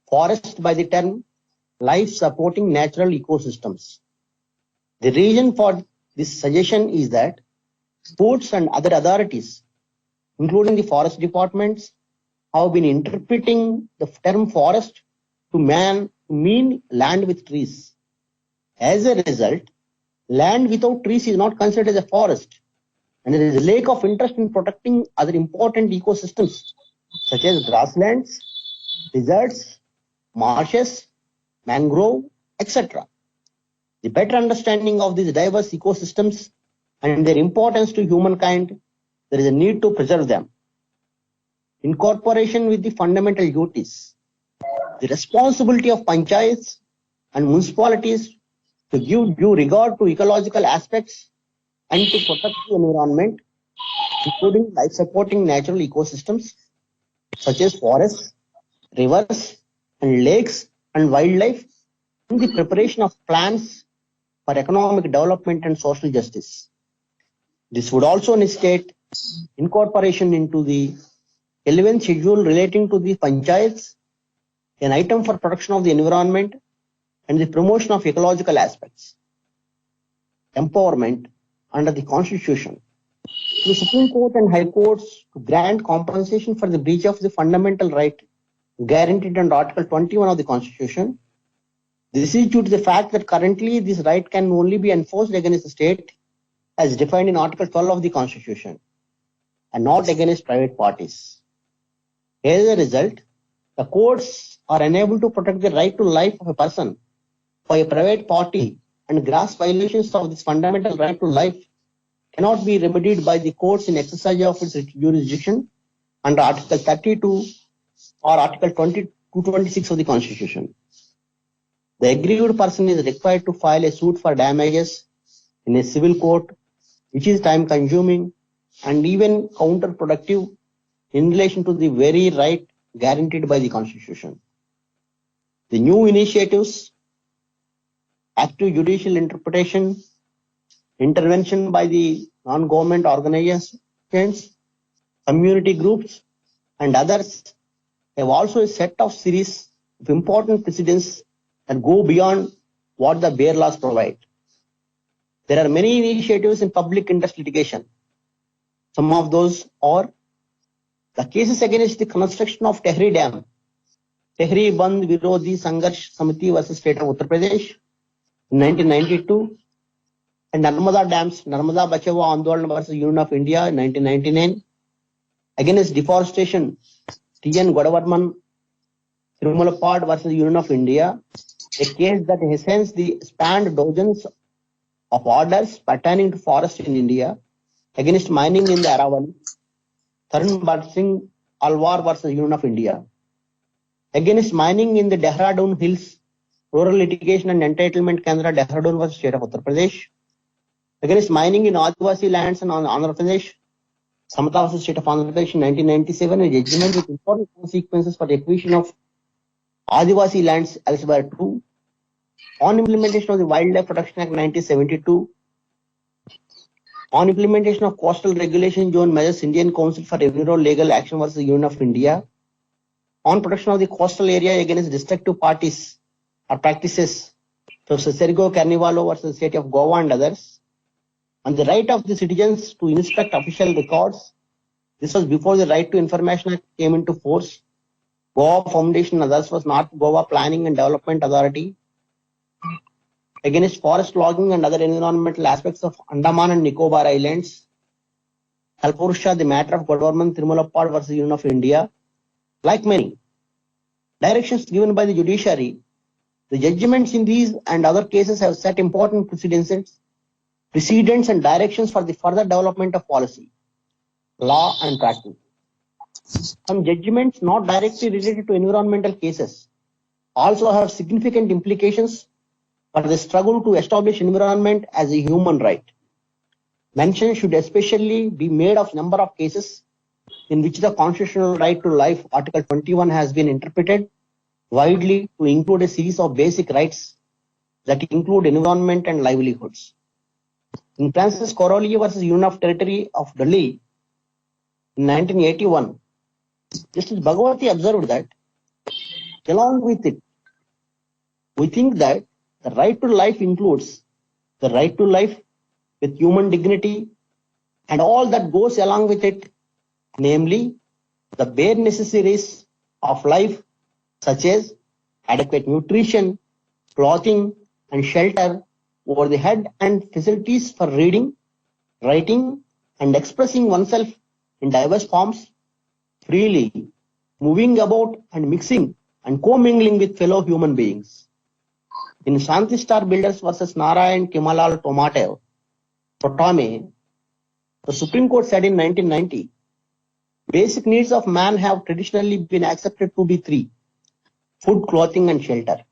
[SPEAKER 4] forest by the term life-supporting natural ecosystems. The reason for this suggestion is that courts and other authorities, including the forest departments, have been interpreting the term forest to mean land with trees. As a result, land without trees is not considered as a forest, and there is a lack of interest in protecting other important ecosystems such as grasslands, deserts, marshes, mangrove, etc. The better understanding of these diverse ecosystems and their importance to humankind, there is a need to preserve them. Incorporation with the fundamental duties, the responsibility of panchayats and municipalities to give due regard to ecological aspects and to protect the environment, including life-supporting natural ecosystems such as forests, rivers, and lakes and wildlife, in the preparation of plans for economic development and social justice. This would also necessitate incorporation into the 11th schedule relating to the panchayats, an item for protection of the environment and the promotion of ecological aspects. Empowerment under the Constitution. The Supreme Court and High Courts to grant compensation for the breach of the fundamental right guaranteed under Article 21 of the Constitution. This is due to the fact that currently this right can only be enforced against the state as defined in Article 12 of the Constitution and not against private parties. As a result, the courts are unable to protect the right to life of a person by a private party, and gross violations of this fundamental right to life cannot be remedied by the courts in exercise of its jurisdiction under Article 32 or Article 226 of the Constitution. The aggrieved person is required to file a suit for damages in a civil court, which is time consuming and even counterproductive in relation to the very right guaranteed by the Constitution. The new initiatives, active judicial interpretation, intervention by the non-government organizations, community groups, and others have also a set of series of important precedents that go beyond what the bare laws provide. There are many initiatives in public interest litigation. Some of those are the cases against the construction of Tehri Dam, Tehri Bandh Virodhi Sangharsh Samiti versus State of Uttar Pradesh in 1992, and Narmada Dams, Narmada Bachao Andolan versus Union of India in 1999, against deforestation, T.N. Godavarman, Tirumala versus Union of India, a case that in essence spanned dozens of orders pertaining to forest in India, against mining in the Aravalli, Tarun Bhat Singh Alwar versus Union of India, against mining in the Dehradun Hills, Rural Litigation and Entitlement Kendra, Dehradun versus State of Uttar Pradesh, against mining in Adivasi lands and on Andhra Pradesh, Samata versus State of Andhra Pradesh in 1997, a judgment with important consequences for the acquisition of Adivasi lands elsewhere too, on implementation of the Wildlife Protection Act 1972, on implementation of Coastal Regulation Zone measures, Indian Council for Environmental Legal Action versus Union of India, on protection of the coastal area against destructive parties or practices, so Sergio Carnivalo versus the State of Goa and others, on the right of the citizens to inspect official records. This was before the Right to Information Act came into force. Goa Foundation and others was North Goa Planning and Development Authority, against forest logging and other environmental aspects of Andaman and Nicobar Islands, Kalpurusha, the matter of Government Tirumalappad versus Union of India, like many. Directions given by the judiciary, the judgments in these and other cases have set important precedents and directions for the further development of policy, law and practice. Some judgments not directly related to environmental cases also have significant implications for the struggle to establish environment as a human right. Mention should especially be made of number of cases in which the constitutional right to life, Article 21, has been interpreted widely to include a series of basic rights that include environment and livelihoods. In Francis Corolli versus Union of Territory of Delhi in 1981, Justice Bhagwati observed that, along with it, we think that the right to life includes the right to life with human dignity and all that goes along with it, namely the bare necessaries of life such as adequate nutrition, clothing and shelter over the head and facilities for reading, writing and expressing oneself in diverse forms, freely moving about and mixing and co-mingling with fellow human beings. In Shanti Star Builders versus Narayan Kimalal Totame, the Supreme Court said in 1990, basic needs of man have traditionally been accepted to be three: food, clothing and shelter.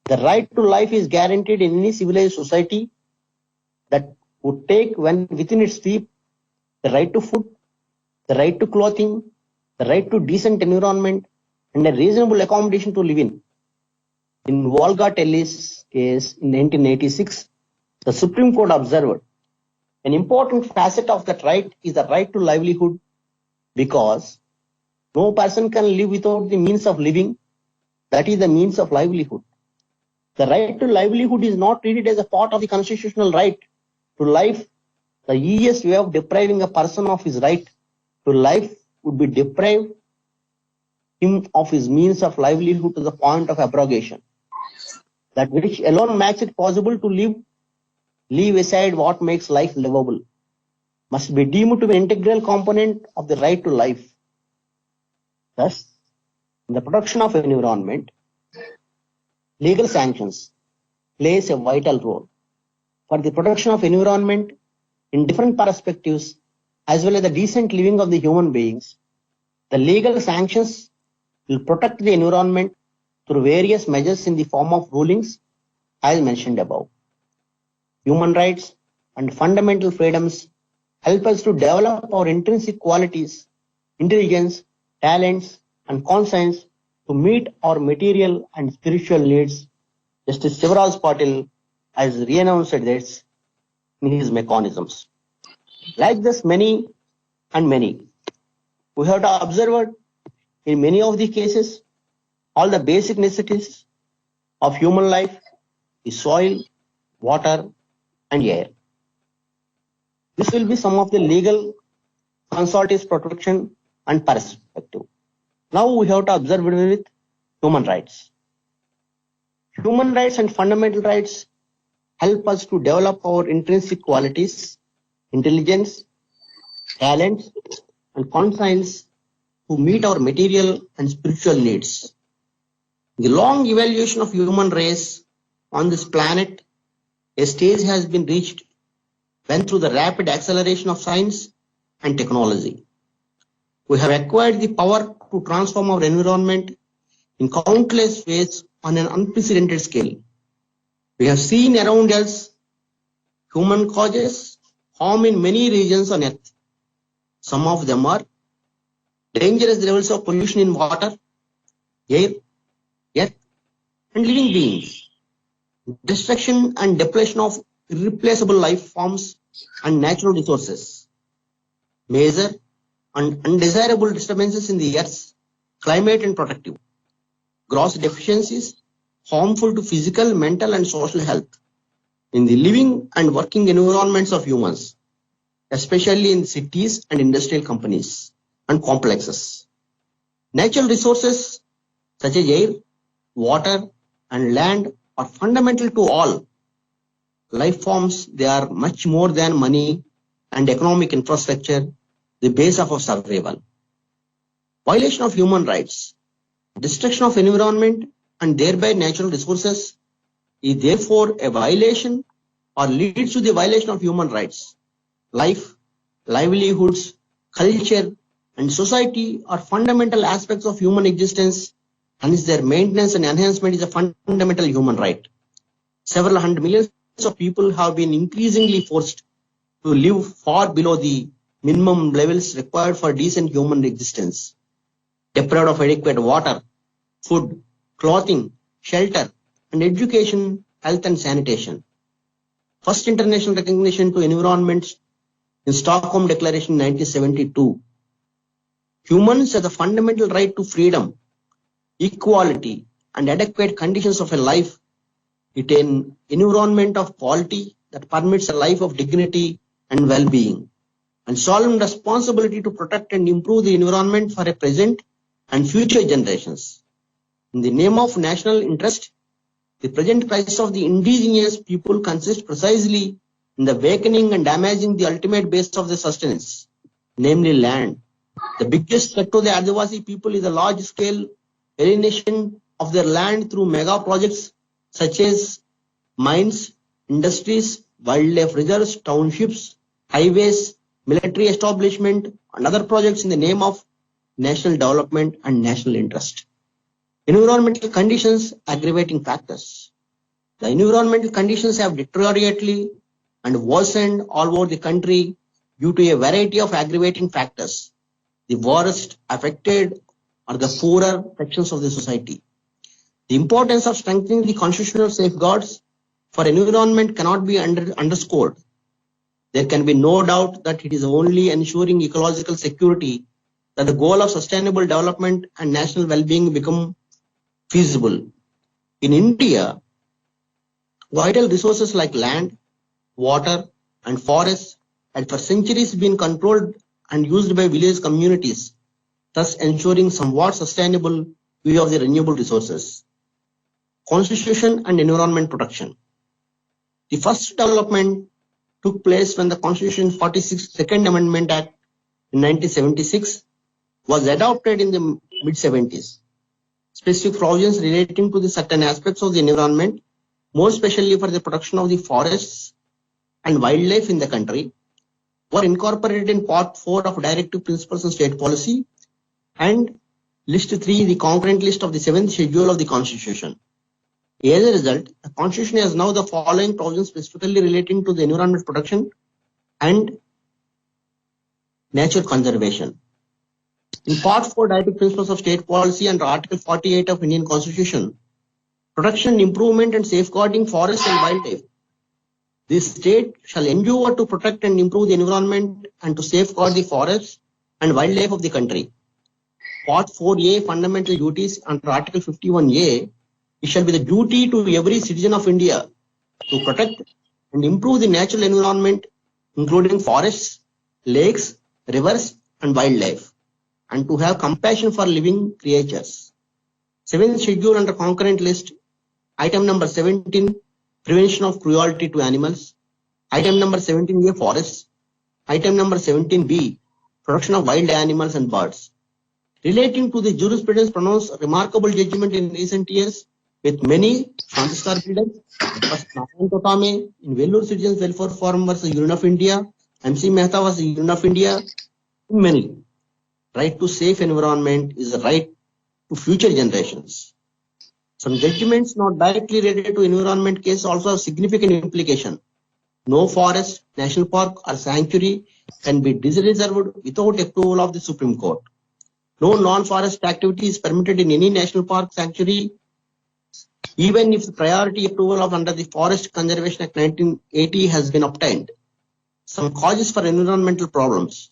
[SPEAKER 4] The right to life is guaranteed in any civilized society that would take within its sweep the right to food, the right to clothing, the right to decent environment and a reasonable accommodation to live in. In Volga Telly's case in 1986, the Supreme Court observed an important facet of that right is the right to livelihood, because no person can live without the means of living, that is the means of livelihood. The right to livelihood is not treated as a part of the constitutional right to life. The easiest way of depriving a person of his right to life would be deprive him of his means of livelihood to the point of abrogation. That which alone makes it possible to leave aside what makes life livable, must be deemed to be an integral component of the right to life. Thus, in the protection of environment, legal sanctions plays a vital role. For the protection of environment in different perspectives, as well as the decent living of the human beings, the legal sanctions will protect the environment through various measures in the form of rulings, as mentioned above. Human rights and fundamental freedoms help us to develop our intrinsic qualities, intelligence, talents, and conscience to meet our material and spiritual needs. Justice Shivraj Patil has renounced this in his mechanisms. Like this, many, we have to observe in many of the cases, all the basic necessities of human life is soil, water, and air. This will be some of the legal consultative protection and perspective. Now we have to observe it with human rights. Human rights and fundamental rights help us to develop our intrinsic qualities, intelligence, talents, and conscience to meet our material and spiritual needs. The long evaluation of human race on this planet, a stage has been reached when through the rapid acceleration of science and technology, we have acquired the power to transform our environment in countless ways on an unprecedented scale. We have seen around us human causes harm in many regions on earth. Some of them are dangerous levels of pollution in water, air, earth, and living beings, destruction and depletion of irreplaceable life forms and natural resources, major and undesirable disturbances in the earth's climate and protective, gross deficiencies harmful to physical, mental, and social health in the living and working environments of humans, especially in cities and industrial companies and complexes. Natural resources such as air, water, and land are fundamental to all life forms. They are much more than money and economic infrastructure, the base of our survival. Violation of human rights, destruction of environment and thereby natural resources is therefore a violation or leads to the violation of human rights. Life, livelihoods, culture, and society are fundamental aspects of human existence, and their maintenance and enhancement is a fundamental human right. Several hundred millions of people have been increasingly forced to live far below the minimum levels required for decent human existence, deprived of adequate water, food, clothing, shelter, and education, health, and sanitation. First international recognition to environment in Stockholm Declaration 1972. Humans have the fundamental right to freedom, equality, and adequate conditions of a life in an environment of quality that permits a life of dignity and well-being, and solemn responsibility to protect and improve the environment for a present and future generations. In the name of national interest, the present crisis of the indigenous people consists precisely in the weakening and damaging the ultimate base of the sustenance, namely land. The biggest threat to the Adivasi people is the large-scale alienation of their land through mega projects such as mines, industries, wildlife reserves, townships, highways, military establishment, and other projects in the name of national development and national interest. Environmental conditions aggravating factors. The environmental conditions have deteriorated and worsened all over the country due to a variety of aggravating factors. The worst affected are the poorer sections of the society. The importance of strengthening the constitutional safeguards for environment cannot be underscored. There can be no doubt that it is only ensuring ecological security that the goal of sustainable development and national well-being become feasible. In India, vital resources like land, water, and forests had for centuries been controlled and used by village communities, thus ensuring somewhat sustainable use of the renewable resources. Constitution and environment protection. The first development took place when the Constitution 46 Second Amendment Act in 1976 was adopted in the mid-70s. Specific provisions relating to the certain aspects of the environment, more especially for the protection of the forests and wildlife in the country, were incorporated in Part 4 of Directive Principles and State Policy and List 3, the concurrent list of the 7th Schedule of the Constitution. As a result, the Constitution has now the following provisions specifically relating to the environment protection and nature conservation. In Part 4 Directive Principles of State Policy under Article 48 of Indian Constitution, protection, improvement and safeguarding forests and wildlife. This state shall endeavour to protect and improve the environment and to safeguard the forests and wildlife of the country. Part 4A Fundamental Duties under Article 51A, it shall be the duty to every citizen of India to protect and improve the natural environment, including forests, lakes, rivers and wildlife, and to have compassion for living creatures. 7th Schedule under concurrent list, item number 17, prevention of cruelty to animals. Item number 17A, forests. Item number 17B, protection of wild animals and birds. Relating to the jurisprudence pronounced remarkable judgment in recent years with many Shanstar builders, was Nayan Totame in Vellore Citizens Welfare Forum versus Union of India, MC Mehta was the Union of India, many. Right to safe environment is a right to future generations. Some judgments not directly related to environment case also have significant implication. No forest, national park or sanctuary can be reserved without approval of the Supreme Court. No non-forest activity is permitted in any national park sanctuary, even if the priority approval of under the Forest Conservation Act 1980 has been obtained. Some causes for environmental problems.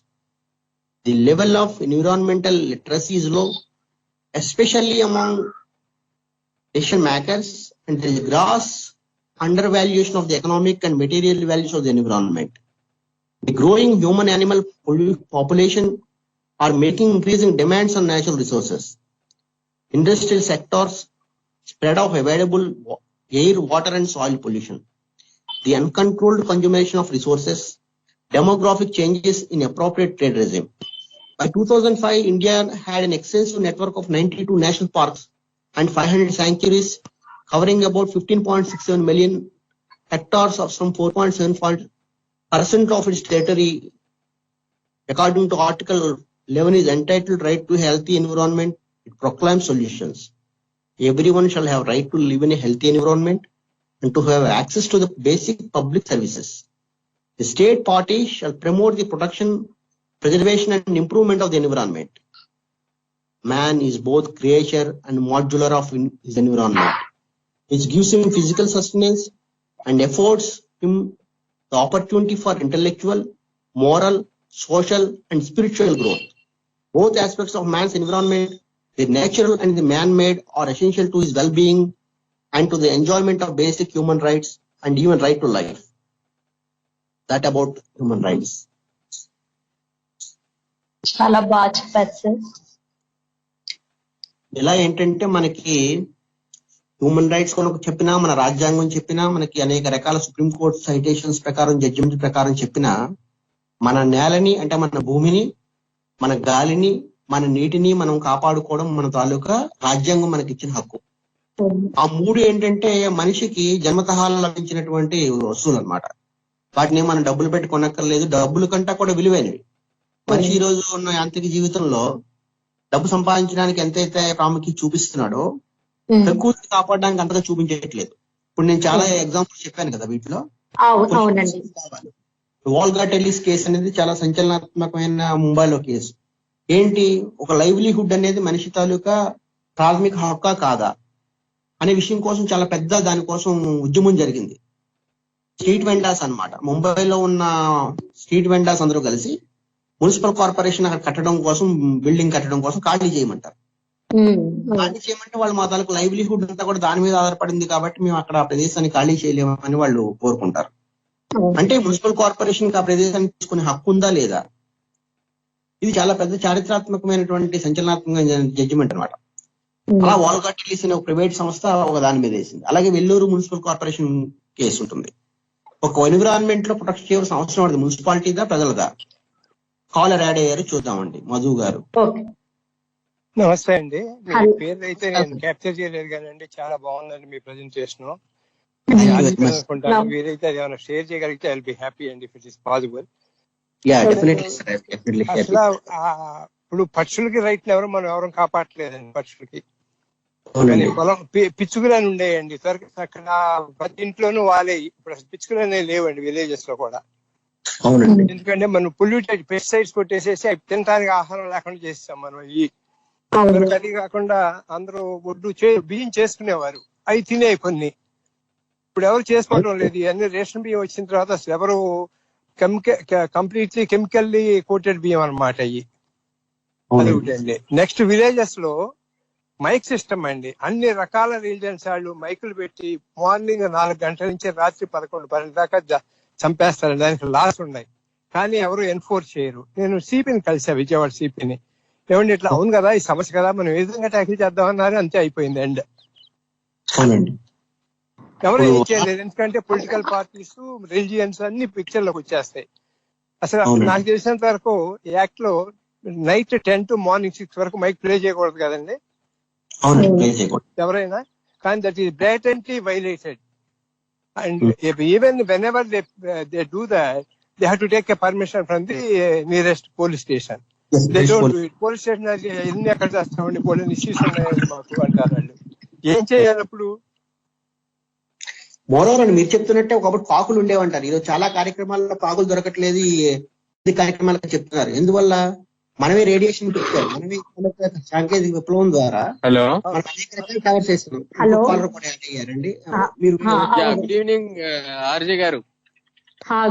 [SPEAKER 4] The level of environmental literacy is low, especially among decision makers, and there is gross undervaluation of the economic and material values of the environment. The growing human animal population are making increasing demands on natural resources. Industrial sectors, spread of available air, water and soil pollution, the uncontrolled consumption of resources, demographic changes in appropriate trade regime. By 2005, India had an extensive network of 92 national parks and 500 sanctuaries covering about 15.67 million hectares of some 4.75% of its territory. According to Article 11 is entitled right to healthy environment. It proclaims solutions. Everyone shall have right to live in a healthy environment and to have access to the basic public services. The state party shall promote the protection, preservation and improvement of the environment. Man is both creature and modular of his environment, which gives him physical sustenance and affords him the opportunity for intellectual, moral, social and spiritual growth. Both aspects of man's environment, the natural and the man-made, are essential to his well-being and to the enjoyment of basic human rights and even right to life. That about human rights.
[SPEAKER 3] చాలా బాగా చెప్పారు sir.
[SPEAKER 4] ఇలా ఏంటంటే మనకి human rights కొరకు చెప్పినా, మన రాజ్యాంగం చెప్పినా, మనకి అనేక రకాల సుప్రీంకోర్టు సైటేషన్స్ ప్రకారం, జడ్జిమెంట్ ప్రకారం చెప్పినా, మన నేలని అంటే మన భూమిని, మన గాలిని, మన నీటిని మనం కాపాడుకోవడం మన తాలూకా రాజ్యాంగం మనకి ఇచ్చిన హక్కు. ఆ మూడు ఏంటంటే మనిషికి జన్మతహా లభించినటువంటి వస్తువులు అన్నమాట. వాటిని మనం డబ్బులు పెట్టి కొనక్కర్లేదు, డబ్బుల కంటే కూడా విలువైనవి. మనిషి ఈ రోజు ఉన్న యాంత్రిక జీవితంలో డబ్బు సంపాదించడానికి ఎంతైతే ప్రాముఖ్యత చూపిస్తున్నాడో ప్రకృతిని కాపాడడానికి అంతగా చూపించట్లేదు. ఇప్పుడు నేను చాలా ఎగ్జాంపుల్స్ చెప్పాను కదా వీటిలో. వాల్గా టెలిస్ కేసు అనేది చాలా సంచలనాత్మకమైన ముంబైలో కేసు. ఏంటి, ఒక లైవ్లీహుడ్ అనేది మనిషి తాలూకా ప్రాథమిక హక్కా కాదా అనే విషయం కోసం చాలా పెద్ద దానికోసం ఉద్యమం జరిగింది. స్ట్రీట్ వెండార్స్ అన్నమాట, ముంబైలో ఉన్న స్ట్రీట్ వెండార్స్ అందరూ కలిసి మున్సిపల్ కార్పొరేషన్ అక్కడ కట్టడం కోసం, బిల్డింగ్ కట్టడం కోసం ఖాళీ చేయమంటారు. ఖాళీ చేయమంటే వాళ్ళు మా తాలూకు లైవ్లీహుడ్ అంతా కూడా దాని మీద ఆధారపడింది కాబట్టి మేము అక్కడ ఆ ప్రదేశాన్ని ఖాళీ చేయలేము అని వాళ్ళు కోరుకుంటారు. అంటే మున్సిపల్ కార్పొరేషన్ కి ఆ ప్రదేశాన్ని తీసుకునే హక్కు ఉందా లేదా? ఇది చాలా పెద్ద చారిత్రాత్మకమైనటువంటి సంచలనాత్మకమైన జడ్జిమెంట్ అనమాట. అలా వాల్గా టెలిస్ అనే ఒక ప్రైవేట్ సంస్థ ఒక దాని మీద వేసింది. అలాగే వెల్లూరు మున్సిపల్ కార్పొరేషన్ కేసు ఉంటుంది. ఒక ఎన్విరాన్మెంట్ లో ప్రొటెక్ట్ చేయవలసిన అవసరం ఉంది, మున్సిపాలిటీదా ప్రజలదా? కాలర్ యాడ్ అయ్యారు, చూద్దామండి. మధు గారు
[SPEAKER 1] నమస్తే అండి. మీ పేరు అయితే నేను క్యాప్చర్ చేయలేదు కానండి, చాలా బాగుందండి మీ ప్రెజెంటేషన్. అనుకుంటాను మీరైతే ఏమైనా షేర్ చేయగలిగితే ఐ విల్ బి హ్యాపీ అండి ఇఫ్ ఇట్ ఇస్ పాసిబుల్. అసలు ఇప్పుడు పక్షులకి రైట్ ఎవరు మనం ఎవరు కాపాడలేదండి. పక్షులకి పొలం పిచ్చుకులని ఉండేయండి అక్కడ ప్రతి ఇంట్లోనూ వాలే. ఇప్పుడు అసలు పిచ్చుకులనే లేవండి విలేజెస్ లో కూడా. ఎందుకంటే మనం పొల్యూటెడ్ పెస్టిసైడ్స్ కొట్టేసేసి అవి తినడానికి ఆహారం లేకుండా చేస్తాం మనం. అది కాకుండా అందరూ ఒడ్డు బియ్యం చేసుకునేవారు, అవి తినే కొన్ని. ఇప్పుడు ఎవరు చేసుకోవడం లేదు. ఇవన్నీ రేషన్ బియ్యం వచ్చిన తర్వాత అసలు ఎవరు కంప్లీట్లీ కెమికల్లీ కోటెడ్ బియ్యం అనమాట అయ్యి. అది ఒకటండి. నెక్స్ట్ విలేజెస్ లో మైక్ సిస్టమ్ అండి. అన్ని రకాల రిలీజన్స్ వాళ్ళు మైకులు పెట్టి మార్నింగ్ 4 గంటల నుంచి రాత్రి 11 దాకా చంపేస్తారు. దానికి లాస్ ఉన్నాయి కానీ ఎవరు ఎన్ఫోర్స్ చేయరు. నేను సిపిని కలిసా, విజయవాడ సిపిని. ఏమండి ఇట్లా అవును కదా, ఈ సమస్య కదా, మనం ఏ విధంగా ట్యాకిల్ చేద్దామన్నారు, అంతే అయిపోయింది. అండ్ ఎవరు ఏం చేయలేదు. ఎందుకంటే పొలిటికల్ పార్టీస్, రిలీజియన్స్ అన్ని పిక్చర్ లోకి వచ్చేస్తాయి. అసలు నాకు తెలిసినంత వరకు యాక్ట్ లో నైట్ 10 to మార్నింగ్ 6 వరకు మైక్ ప్లే చేయకూడదు కదండి ఎవరైనా. కానీ that is blatantly violated. And even when ever they do that, they have to take a permission from the nearest police station. They don't do it. Police station ఎన్ని ఎక్కడ చేస్తామండి, police issues ఉన్నాయండి మాకు అంటారు వాళ్ళు. ఏం చేయాలి అప్పుడు?
[SPEAKER 4] మోరోవర్ అని మీరు చెప్తున్నట్టే ఒకప్పుడు కాకులు ఉండేవంటారు. ఈరోజు చాలా కార్యక్రమాల్లో కాకులు దొరకట్లేదు, ఈ కార్యక్రమాలకు చెప్తున్నారు. ఎందువల్ల? మనమే రేడియేషన్ పెట్టారు, మనమే సాంకేతిక విప్లవం ద్వారా మనం అనేక రకాల కవర్ చేస్తున్నాం. అయ్యారండి మీరు.
[SPEAKER 5] గుడ్ ఈవినింగ్ ఆర్జే గారు.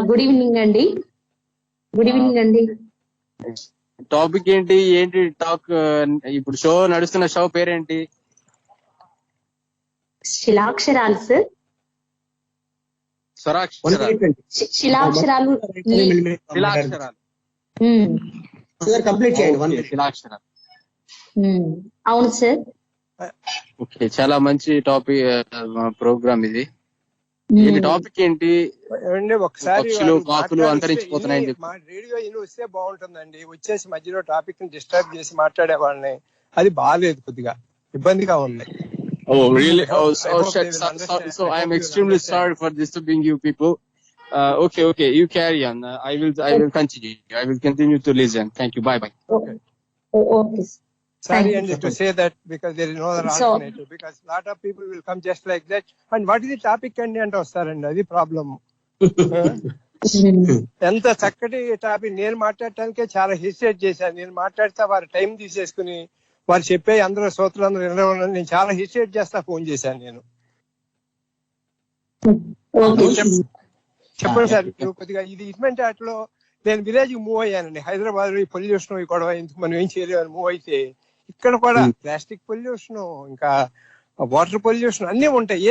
[SPEAKER 3] గుడ్ ఈవినింగ్ అండి. గుడ్ ఈవినింగ్ అండి.
[SPEAKER 5] టాపిక్ ఏంటి టాక్? ఇప్పుడు షో నడుస్తున్న షో పేరేంటి?
[SPEAKER 3] శిలాక్షరాలు సార్. శిలాక్షరాలు
[SPEAKER 4] కంప్లీట్ చేయండి.
[SPEAKER 5] శిలాక్షరాలు.
[SPEAKER 3] అవును సార్.
[SPEAKER 5] ఓకే, చాలా మంచి టాపిక్ ప్రోగ్రామ్ ఇది. టాపిక్ ఏంటి?
[SPEAKER 1] ఒకసారి
[SPEAKER 5] పక్షులు కాకులు అంతరించిపోతున్నాయని చెప్పి
[SPEAKER 1] మా రేడియో వస్తే బాగుంటుందండి. వచ్చేసి మధ్యలో టాపిక్ ని డిస్టర్బ్ చేసి మాట్లాడే వాళ్ళని, అది బాగాలేదు, కొద్దిగా ఇబ్బందిగా ఉంది.
[SPEAKER 5] Oh really? So I am extremely sorry for disturbing you people. Okay, you carry on. I will continue. I will continue to listen. Thank you. Bye.
[SPEAKER 3] Okay.
[SPEAKER 1] Sorry, and to say that because there is no other alternative. Because lot of people will come just like that. And what is the topic and వస్తారండి, అది problem. ఎంత చక్కటి topic. నేను మాట్లాడటానికే చాలా hesitate చేశాను. నేను మాట్లాడితే వారు టైం తీసేసుకుని వారు చెప్పే అందరూ శ్రోతలందరూ వినడం, నేను చాలా హెసిటేట్ చేస్తా ఫోన్ చేశాను నేను. చెప్పండి సార్. కొద్దిగా ఇది ఇటువంటి వాటిలో నేను విలేజ్ మూవ్ అయ్యానండి. హైదరాబాద్ లో ఈ పొల్యూషన్ కూడా ఎందుకు మనం ఏం చేయలేమని మూవ్ అయితే, ఇక్కడ కూడా ప్లాస్టిక్ పొల్యూషన్, ఇంకా వాటర్ పొల్యూషన్ అన్ని ఉంటాయి.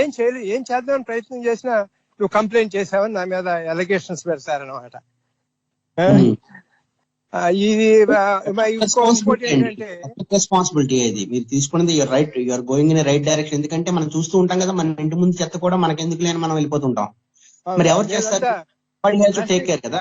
[SPEAKER 1] ఏం చేద్దామని ప్రయత్నం చేసినా నువ్వు కంప్లైంట్ చేసావని నా మీద ఎలిగేషన్స్ పెడతారనమాట. ఇది
[SPEAKER 4] రెస్పాన్సిబిలిటీ అది మీరు తీసుకున్నది. You're right, you're going in right direction. ఎందుకంటే మనం చూస్తూ ఉంటాం కదా, మన ఇంటి ముందు చెత్త కూడా మనకి ఎందుకు లేని మనం వెళ్ళిపోతుంటాం. మరి ఎవరు చేస్తారు? టేక్ కేర్ కదా.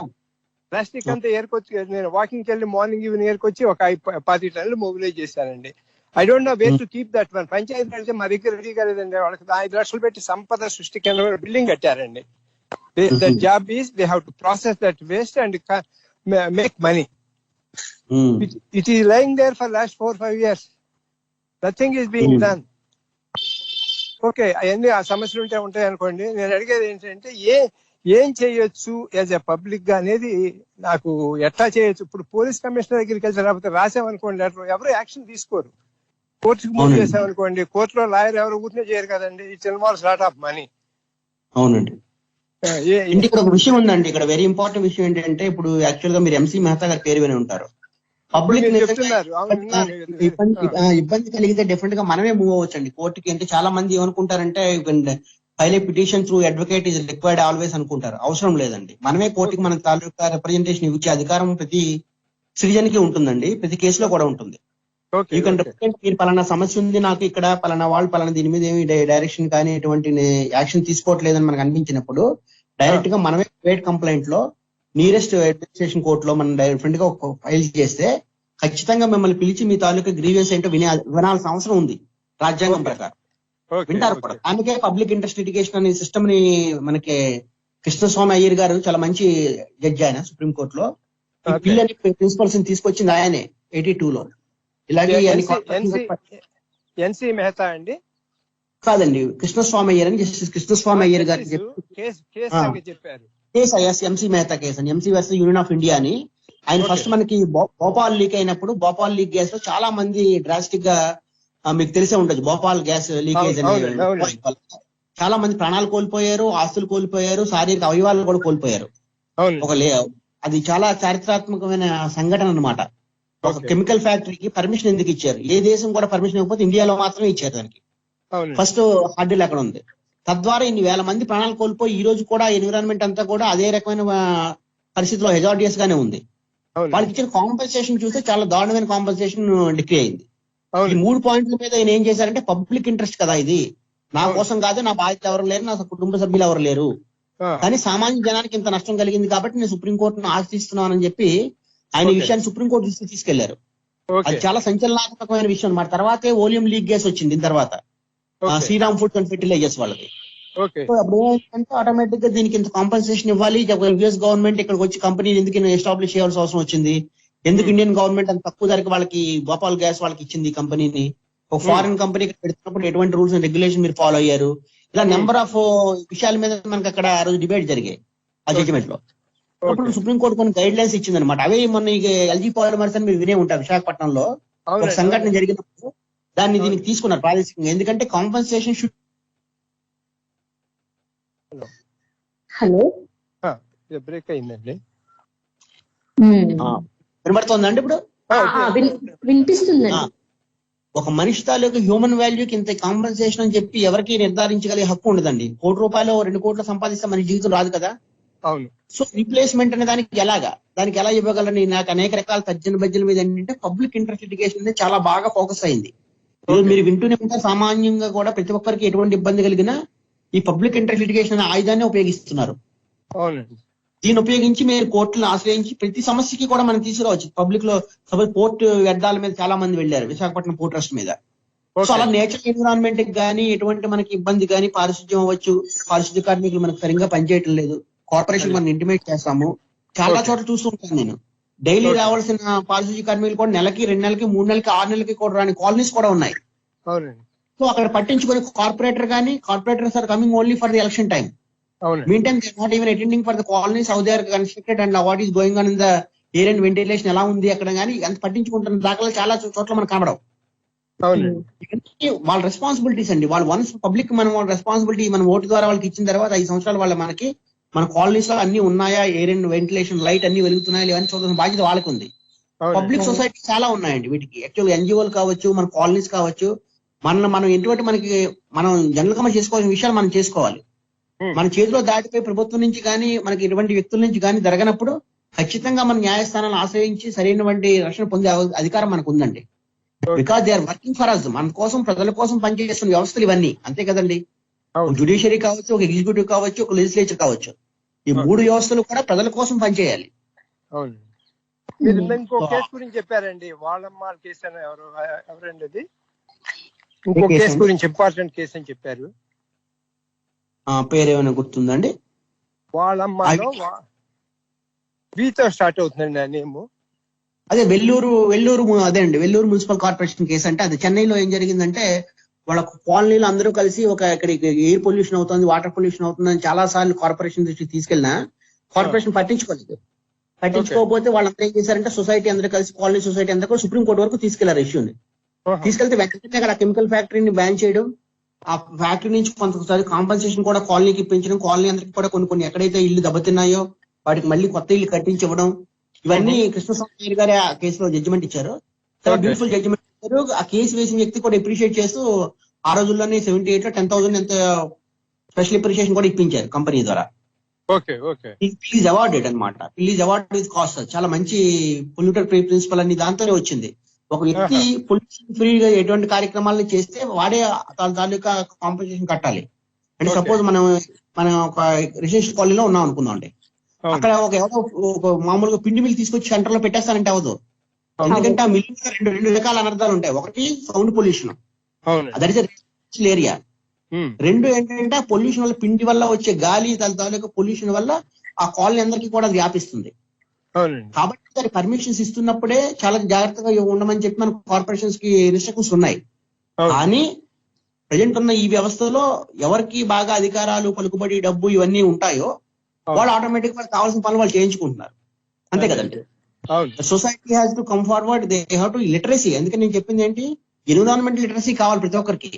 [SPEAKER 1] ప్లాస్టిక్ అంతా ఏరుకొచ్చి, నేను వాకింగ్కి వెళ్ళి మార్నింగ్ ఈవినింగ్ ఏరుకొచ్చి ఒక 50 టన్నులు మొబిలైజ్ చేశానండి. I don't know where to keep that one. Panchayat అంటే మా దగ్గర రెడీ కాలేదండి. వాళ్ళకి 5 లక్షలు పెట్టి సంపద సృష్టి కేంద్రం బిల్డింగ్ కట్టారండి. That job is they have to process that waste and make money. It is lying there for last 4-5 years. Nothing is being done. Okay, అవన్నీ ఆ సమస్యలు ఉంటాయి అనుకోండి. నేను అడిగేది ఏంటంటే ఏం చేయొచ్చు యాజ్ ఎ పబ్లిక్ గా అనేది నాకు ఎట్లా చేయొచ్చు. ఇప్పుడు పోలీస్ కమిషనర్ దగ్గరికి వెళ్తే లేకపోతే రాసామనుకోండి లెటర్, ఎవరు యాక్షన్ తీసుకోరు. కోర్టుకి మూవ్ చేసామనుకోండి, కోర్టులో లాయర్ ఎవరు ఊరినే చేయరు కదండి. It's involves lot of money.
[SPEAKER 4] అవునండి. ఇక్కడ ఒక విషయం ఉందండి, ఇక్కడ వెరీ ఇంపార్టెంట్ విషయం ఏంటంటే, ఇప్పుడు యాక్చువల్ గా మీరు ఎంసీ మెహతా గారి పేరు విని ఉంటారు. పబ్లిక్ ఇబ్బంది కలిగితే డెఫినెట్ గా మనమే మూవ్ అవ్వచ్చండి కోర్టుకి. అంటే చాలా మంది ఏమనుకుంటారంటే, file a petition through advocate is required always అనుకుంటారు. అవసరం లేదండి. మనమే కోర్టుకి మన తాలూకా రిప్రజెంటేషన్ ఇచ్చే అధికారం ప్రతి సిటిజన్ కి ఉంటుందండి, ప్రతి కేసులో కూడా ఉంటుంది. యూ కెన్ రిప్రజెంట్, మీరు పలానా సమస్య ఉంది నాకు ఇక్కడ, పలానా వాళ్ళు పలానా దీని మీద ఏమి డైరెక్షన్ కానీ ఎటువంటి యాక్షన్ తీసుకోవట్లేదని మనకు అనిపించినప్పుడు డైరెక్ట్ గా మనమే ప్రైవేట్ కంప్లైంట్ లో నియరెస్ట్ అడ్మినిస్ట్రేషన్ కోర్టులో మనం డైరెక్ట్ గా ఫైల్ చేస్తే ఖచ్చితంగా మిమ్మల్ని పిలిచి మీ తాలూకా గ్రీవియన్స్ ఏంటో వినాల్సిన అవసరం ఉంది రాజ్యాంగం ప్రకారం. వింటారు కూడా. అందుకే పబ్లిక్ ఇంట్రెస్ట్ లిటిగేషన్ అనే సిస్టమ్ ని మనకి కృష్ణస్వామి అయ్యర్ గారు చాలా మంచి జడ్జి, ఆయన సుప్రీంకోర్టులో బిల్ అని ప్రిన్సిపల్స్ తీసుకొచ్చింది ఆయనే 82 లో. ఇలాగే
[SPEAKER 1] ఎన్సీ మెహతా అండి
[SPEAKER 4] కాదండి, కృష్ణస్వామి అయ్యర్ అని జస్టిస్ కృష్ణస్వామి అయ్యర్ గారు
[SPEAKER 1] చెప్పారు.
[SPEAKER 4] కేసు ఎంసీ మెహతా కేసు అని, MC versus union of India అని. ఆయన ఫస్ట్ మనకి భోపాల్ లీక్ అయినప్పుడు, భోపాల్ లీక్ గ్యాస్ లో చాలా మంది డ్రాస్టిక్ గా, మీకు తెలిసే ఉండొచ్చు భోపాల్ గ్యాస్ లీకేజ్ అని, చాలా మంది ప్రాణాలు కోల్పోయారు, ఆస్తులు కోల్పోయారు, శారీరక అవయవాలు కూడా కోల్పోయారు. అది చాలా చారిత్రాత్మకమైన సంఘటన అన్నమాట. ఒక కెమికల్ ఫ్యాక్టరీకి పర్మిషన్ ఎందుకు ఇచ్చారు? ఏ దేశం కూడా పర్మిషన్ ఇవ్వకపోతే ఇండియాలో మాత్రమే ఇచ్చారు దానికి. ఫస్ట్ హార్డిల్ అక్కడ ఉంది. తద్వారా ఇన్ని వేల మంది ప్రాణాలు కోల్పోయి ఈ రోజు కూడా ఎన్విరాన్మెంట్ అంతా కూడా అదే రకమైన పరిస్థితిలో హెజార్డియస్ గానే ఉంది. వాళ్ళకి ఇచ్చిన కాంపెన్సేషన్ చూస్తే చాలా దారుణమైన కాంపెన్సేషన్ డిక్రీ అయింది. ఈ 3 పాయింట్ల మీద ఆయన ఏం చేశారంటే, పబ్లిక్ ఇంట్రెస్ట్ కదా ఇది, నా కోసం కాదు, నా బాధ్యత ఎవరు లేరు, నా కుటుంబ సభ్యులు ఎవరు లేరు, కానీ సామాన్య జనానికి ఇంత నష్టం కలిగింది కాబట్టి నేను సుప్రీంకోర్టును ఆశ్రయిస్తున్నానని చెప్పి ఆయన విషయాన్ని సుప్రీంకోర్టు దృష్టికి తీసుకెళ్లారు. అది చాలా సంచలనాత్మకమైన విషయం అన్నమాట. తర్వాతే ఓలియం లీక్ కేసు వచ్చింది. దీని తర్వాత శ్రీరామ్ ఫుడ్స్ అండ్ ఫెర్టిలైజర్స్ వాళ్ళకి.
[SPEAKER 1] ఓకే.
[SPEAKER 4] సో అప్పుడు ఏమైందంటే ఆటోమేటిక్ గా దీనికి ఇంత కాంపన్సేషన్ ఇవ్వాలి, యుఎస్ గవర్నమెంట్ ఇక్కడికి వచ్చి కంపెనీని ఎందుకు ఎస్టాబ్లిష్ చేయాల్సిన అవసరం వచ్చింది, ఎందుకు ఇండియన్ గవర్నమెంట్ అంత తక్కువ ధరకి వాళ్ళకి భోపాల్ గ్యాస్ వాళ్ళకి ఇచ్చింది కంపెనీని, ఒక ఫారిన్ కంపెనీ పెడుతున్నప్పుడు ఎటువంటి రూల్స్ అండ్ రెగ్యులేషన్ మీరు ఫాలో అయ్యారు, ఇలా నెంబర్ ఆఫ్ విషయాల మీద మనకి అక్కడ ఆ రోజు డిబేట్ జరిగాయి ఆ జడ్జిమెంట్ లో. అప్పుడు సుప్రీంకోర్టు కొన్ని గైడ్ లైన్స్ ఇచ్చింది అనమాట. అవే మొన్న ఎల్జీ పాలిమర్స్ అని మీరు వినే ఉంటారు, విశాఖపట్నంలో ఒక సంఘటన జరిగినప్పుడు దాన్ని దీనికి తీసుకున్నారు ప్రాదేశికంగా. ఎందుకంటే కాంపన్సేషన్ షుడ్.
[SPEAKER 3] హలో,
[SPEAKER 1] బ్రేక్ అయిందండి,
[SPEAKER 4] వినబడుతోందండి ఇప్పుడు?
[SPEAKER 3] వినిపిస్తుందండి.
[SPEAKER 4] ఒక మనిషి తాలూకు హ్యూమన్ వాల్యూకి ఇంత కాంపన్సేషన్ అని చెప్పి ఎవరికి నిర్ధారించగలిగే హక్కు ఉండదండి. ₹1 2 కోట్లు సంపాదిస్తే మన జీవితం రాదు కదా.
[SPEAKER 1] అవును.
[SPEAKER 4] సో రీప్లేస్మెంట్ అనే దానికి ఎలా ఇవ్వగలని నాకు అనేక రకాల బజ్జల మీద ఏంటంటే పబ్లిక్ ఇంట్రెస్ట్ లిటిగేషన్ అనేది చాలా బాగా ఫోకస్ అయింది. మీరు వింటూనే ఉంటారు, సామాన్యంగా కూడా ప్రతి ఒక్కరికి ఎటువంటి ఇబ్బంది కలిగినా ఈ పబ్లిక్ ఇంట్రెస్ట్ లిటిగేషన్ అనే ఆయుధాన్ని ఉపయోగిస్తున్నారు. దీన్ని ఉపయోగించి మీరు కోర్టులను ఆశ్రయించి ప్రతి సమస్యకి కూడా మనం తీసుకురావచ్చు. పబ్లిక్ లో సపోజ్ పోర్ట్ వ్యర్థాల మీద చాలా మంది వెళ్ళారు, విశాఖపట్నం పోర్ట్ ట్రస్ట్ మీద. సో అలా నేచర్ ఎన్విరాన్మెంట్ కి కానీ ఎటువంటి మనకి ఇబ్బంది కానీ, పారిశుద్ధ్యం అవ్వచ్చు, పారిశుద్ధ్య కార్మికులు మనకు సరిగ్గా పనిచేయటం లేదు, కార్పొరేషన్ మనం ఇంటిమేట్ చేస్తాము. చాలా చోట్ల చూస్తూ ఉంటాను నేను. డైలీ రావాల్సిన పారిశుద్ధ్య కార్మికులు కూడా నెలకి, 2 నెలలకి, 3 నెలలకి, 6 నెలలకి కూడా రాని కాలనీస్ కూడా ఉన్నాయి. సో అక్కడ పట్టించుకుని corporators are coming only for the election time. Meantime, they are not even attending for the colonies, how they are constructed and what is going on in the air and ventilation ఎలా ఉంది అక్కడ కానీ అంత పట్టించుకుంటున్న దాఖలు చాలా చోట్ల మనకు కనబడవు. వాళ్ళ రెస్పాన్సిబిలిటీస్ అండి. వాళ్ళు వన్స్ పబ్లిక్ మనం వాళ్ళ రెస్పాన్సిబిలిటీ మనం ఓటు ద్వారా వాళ్ళకి ఇచ్చిన తర్వాత 5 సంవత్సరాలు వాళ్ళ మనకి మన కాలనీస్ లో అన్ని ఉన్నాయా, ఎయిర్ అండ్ వెంటిలేషన్ లైట్ అన్ని వెలుగుతున్నాయా లేవని చూడాల్సిన బాధ్యత వాళ్ళకి ఉంది. పబ్లిక్ సొసైటీ చాలా ఉన్నాయండి వీటికి. యాక్చువల్గా ఎన్జిఓలు కావచ్చు, మన కాలనీస్ కావచ్చు, మనం ఎటువంటి మనం జనరల్ గా చేసుకోవాల్సిన విషయాలు మనం చేసుకోవాలి. మన చేతిలో దాటిపోయి ప్రభుత్వం నుంచి కానీ మనకి ఎటువంటి వ్యక్తుల నుంచి కానీ జరగనప్పుడు ఖచ్చితంగా మన న్యాయస్థానాలను ఆశ్రయించి సరైనటువంటి రక్షణ పొందే అధికారం మనకు ఉందండి. Because they are working for us. మన కోసం, ప్రజల కోసం పనిచేస్తున్న వ్యవస్థలు ఇవన్నీ, అంతే కదండి. జ్యుడిషియరీ కావచ్చు, ఒక ఎగ్జిక్యూటివ్ కావచ్చు, ఒక లెజిస్లేచర్ కావచ్చు, ఈ 3 వ్యవస్థలు కూడా ప్రజల కోసం పనిచేయాలి.
[SPEAKER 1] అవును. మీరు ఇంకో కేసు గురించి చెప్పారండి, వాళ్ళమ్మ కేసు అని ఎవరండి అది? ఇంకో కేసు గురించి ఇంపార్టెంట్ కేసు అని చెప్పారు,
[SPEAKER 4] పేరేమైనా గుర్తుందండి?
[SPEAKER 1] వాళ్ళమ్మలో వీతో స్టార్ట్ అవుతుందండి ఆ నేమ్.
[SPEAKER 4] అదే వెల్లూరు అదే అండి, వెల్లూరు మున్సిపల్ కార్పొరేషన్ కేసు. అంటే అది చెన్నైలో ఏం జరిగిందంటే వాళ్ళ కాలనీలో అందరూ కలిసి ఇక్కడ ఎయిర్ పొల్యూషన్ అవుతుంది, వాటర్ పొల్యూషన్ అవుతుంది అని చాలా సార్లు కార్పొరేషన్ దృష్టికి తీసుకెళ్ళినా కార్పొరేషన్ పట్టించుకోలేదు. పట్టించుకోకపోతే వాళ్ళందరూ ఏం చేశారంటే సొసైటీ అందరూ కలిసి, కాలనీ సొసైటీ అందరూ కూడా సుప్రీంకోర్టు వరకు తీసుకెళ్లారు ఇష్యూని. తీసుకెళ్తే వెంటనే అక్కడ కెమికల్ ఫ్యాక్టరీని బ్యాన్ చేయడం, ఆ ఫ్యాక్టరీ నుంచి కొంతసారి కాంపన్సేషన్ కూడా కాలనీకి ఇప్పించడం, కాలనీ అందరికి కూడా కొన్ని ఎక్కడైతే ఇల్లు దెబ్బతిన్నాయో వాటికి మళ్ళీ కొత్త ఇల్లు కట్టించివ్వడం, ఇవన్నీ కృష్ణస్వామి గారు ఆ కేసులో జడ్జిమెంట్ ఇచ్చారు. చాలా బ్యూటిఫుల్ జడ్జిమెంట్ ఇచ్చారు. ఆ కేసు వేసిన వ్యక్తి కూడా అప్రిషియేట్ చేస్తూ ఆ రోజుల్లోనే 78 లో 10,000 ఎంత స్పెషల్ అప్రిషియేషన్ కూడా ఇప్పించారు కంపెనీ ద్వారా. ప్లీజ్ అవార్డెడ్ అనమాట. Please award with cost. చాలా మంచి పొల్యూటర్ ప్రిన్సిపల్ అని దాంతోనే వచ్చింది. ఒక వ్యక్తి పొల్యూషన్ ఫ్రీగా ఎటువంటి కార్యక్రమాలను చేస్తే వాడే తాలూకా కాంపెన్సేషన్ కట్టాలి. అంటే సపోజ్ మనం ఒక రెసిడెన్షియల్ కాలనీలో ఉన్నాం అనుకుందాం అండి, అక్కడ ఒక మామూలుగా పిండి మిల్ తీసుకొచ్చి సెంటర్ లో పెట్టేస్తానంటే అవ్వదు. ఎందుకంటే ఆ మిల్ రెండు రకాల అనర్థాలు ఉంటాయి. ఒకటి sound pollution, that is residential area. 2 ఏంటంటే ఆ పొల్యూషన్ వల్ల, పిండి వల్ల వచ్చే గాలి తాలూకా పొల్యూషన్ వల్ల ఆ కాలనీ అందరికీ కూడా వ్యాపిస్తుంది. కాబట్టి దాని పర్మిషన్స్ ఇస్తున్నప్పుడే చాలా జాగ్రత్తగా ఉండమని చెప్పి మన కార్పొరేషన్స్ కి రిస్ట్రిక్షన్స్ ఉన్నాయి. కానీ ప్రజెంట్ ఉన్న ఈ వ్యవస్థలో ఎవరికి బాగా అధికారాలు, పలుకుబడి, డబ్బు ఇవన్నీ ఉంటాయో వాళ్ళు ఆటోమేటిక్ గా కావాల్సిన పనులు వాళ్ళు చేయించుకుంటున్నారు, అంతే కదండి. Society has to come forward, they have to literacy. అందుకని నేను చెప్పింది ఏంటి, ఎన్విరాన్మెంట్ లిటరసీ కావాలి ప్రతి ఒక్కరికి.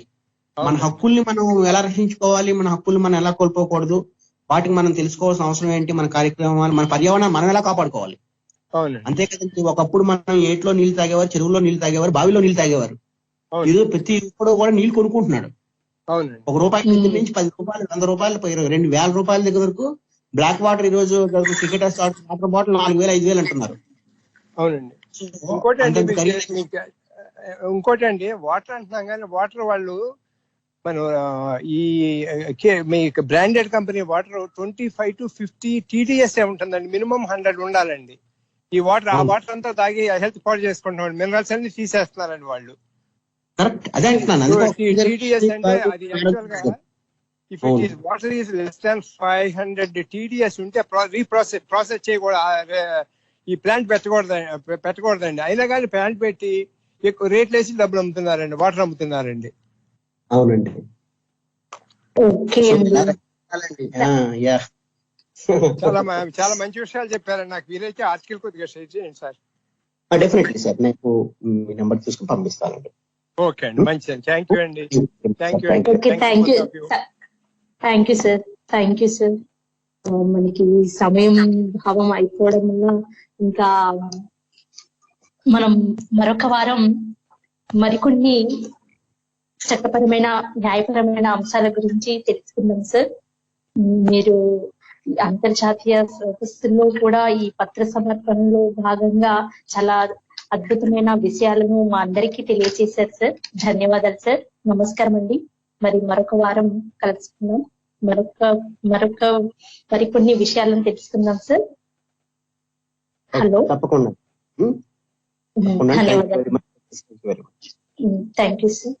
[SPEAKER 4] మన హక్కుల్ని మనం ఎలా రక్షించుకోవాలి, మన హక్కుల్ని మనం ఎలా కోల్పోకూడదు, వాటికి మనం తెలుసుకోవాల్సిన అవసరం ఏంటి, మన కార్యక్రమాలు, మన పర్యావరణాన్ని మనం ఎలా కాపాడుకోవాలి, అంతే కదండి. ఒకప్పుడు మనం ఏట్లో నీళ్లు తాగేవారు, చెరువులో నీళ్లు తాగేవారు, బావిలో నీళ్లు తాగేవారు. ఈరోజు ప్రతి ఒక్కడు కూడా నీళ్లు కొనుక్కుంటున్నాడు. ₹1 దగ్గర నుంచి ₹10, ₹100, ₹2,000 దగ్గర వరకు బ్లాక్ వాటర్. ఈ రోజు క్రికెట్ వాటర్ బాటిల్ 4,000, 5,000 అంటున్నారు.
[SPEAKER 1] అవునండి. ఇంకోటి అండి, వాటర్ అంటున్నాం కానీ వాటర్ వాళ్ళు మనం ఈ branded company water 25 to 50 TDS ఉంటుందండి, మినిమం 100 ఉండాలండి. ఈ వాటర్, ఆ వాటర్ అంతా తాగి హెల్త్ పాడు చేసుకుంటున్నాం, మినరల్స్ అన్ని తీసేస్తున్నారండి వాళ్ళు.
[SPEAKER 4] కరెక్ట్, అదే అంటున్నాను.
[SPEAKER 1] TDS అంటే అది యాక్చువల్ గా if it is water is less than 500 TDS ఉంటే ప్రాసెస్ చేయకూడదు, ఈ ప్లాంట్ పెట్టకూడదండి. అయినా కానీ ప్లాంట్ పెట్టి ఎక్కువ రేట్లు వేసి డబ్బులు అమ్ముతున్నారండి, వాటర్ అమ్ముతున్నారండి.
[SPEAKER 4] అవునండి.
[SPEAKER 1] చాలా మంచి విషయాలు చెప్పారండి. నాకు వీలైతే ఆర్టికల్ కొద్దిగా షేర్ చేయండి సార్.
[SPEAKER 4] డెఫినెట్లీ సార్, నాకు మీ నెంబర్ తీసుకుని పంపిస్తానండి.
[SPEAKER 1] ఓకే అండి, మంచిది. థ్యాంక్ యూ అండి.
[SPEAKER 3] Thank you sir. మనకి సమయం భావం అయిపోవడం వల్ల ఇంకా మనం మరొక వారం మరికొన్ని చట్టపరమైన న్యాయపరమైన అంశాల గురించి తెలుసుకుందాం సార్. మీరు అంతర్జాతీయ సదస్సుల్లో కూడా ఈ పత్ర సమర్పణలో భాగంగా చాలా అద్భుతమైన విషయాలను మా అందరికీ తెలియజేశారు సార్. ధన్యవాదాలు సార్. నమస్కారం అండి. మరి మరొక వారం కలుసుకుందాం, మరికొన్ని విషయాలను తెలుసుకుందాం సార్. హలో,
[SPEAKER 4] తప్పకుండా.
[SPEAKER 3] ధన్యవాదాలు. Thank you sir.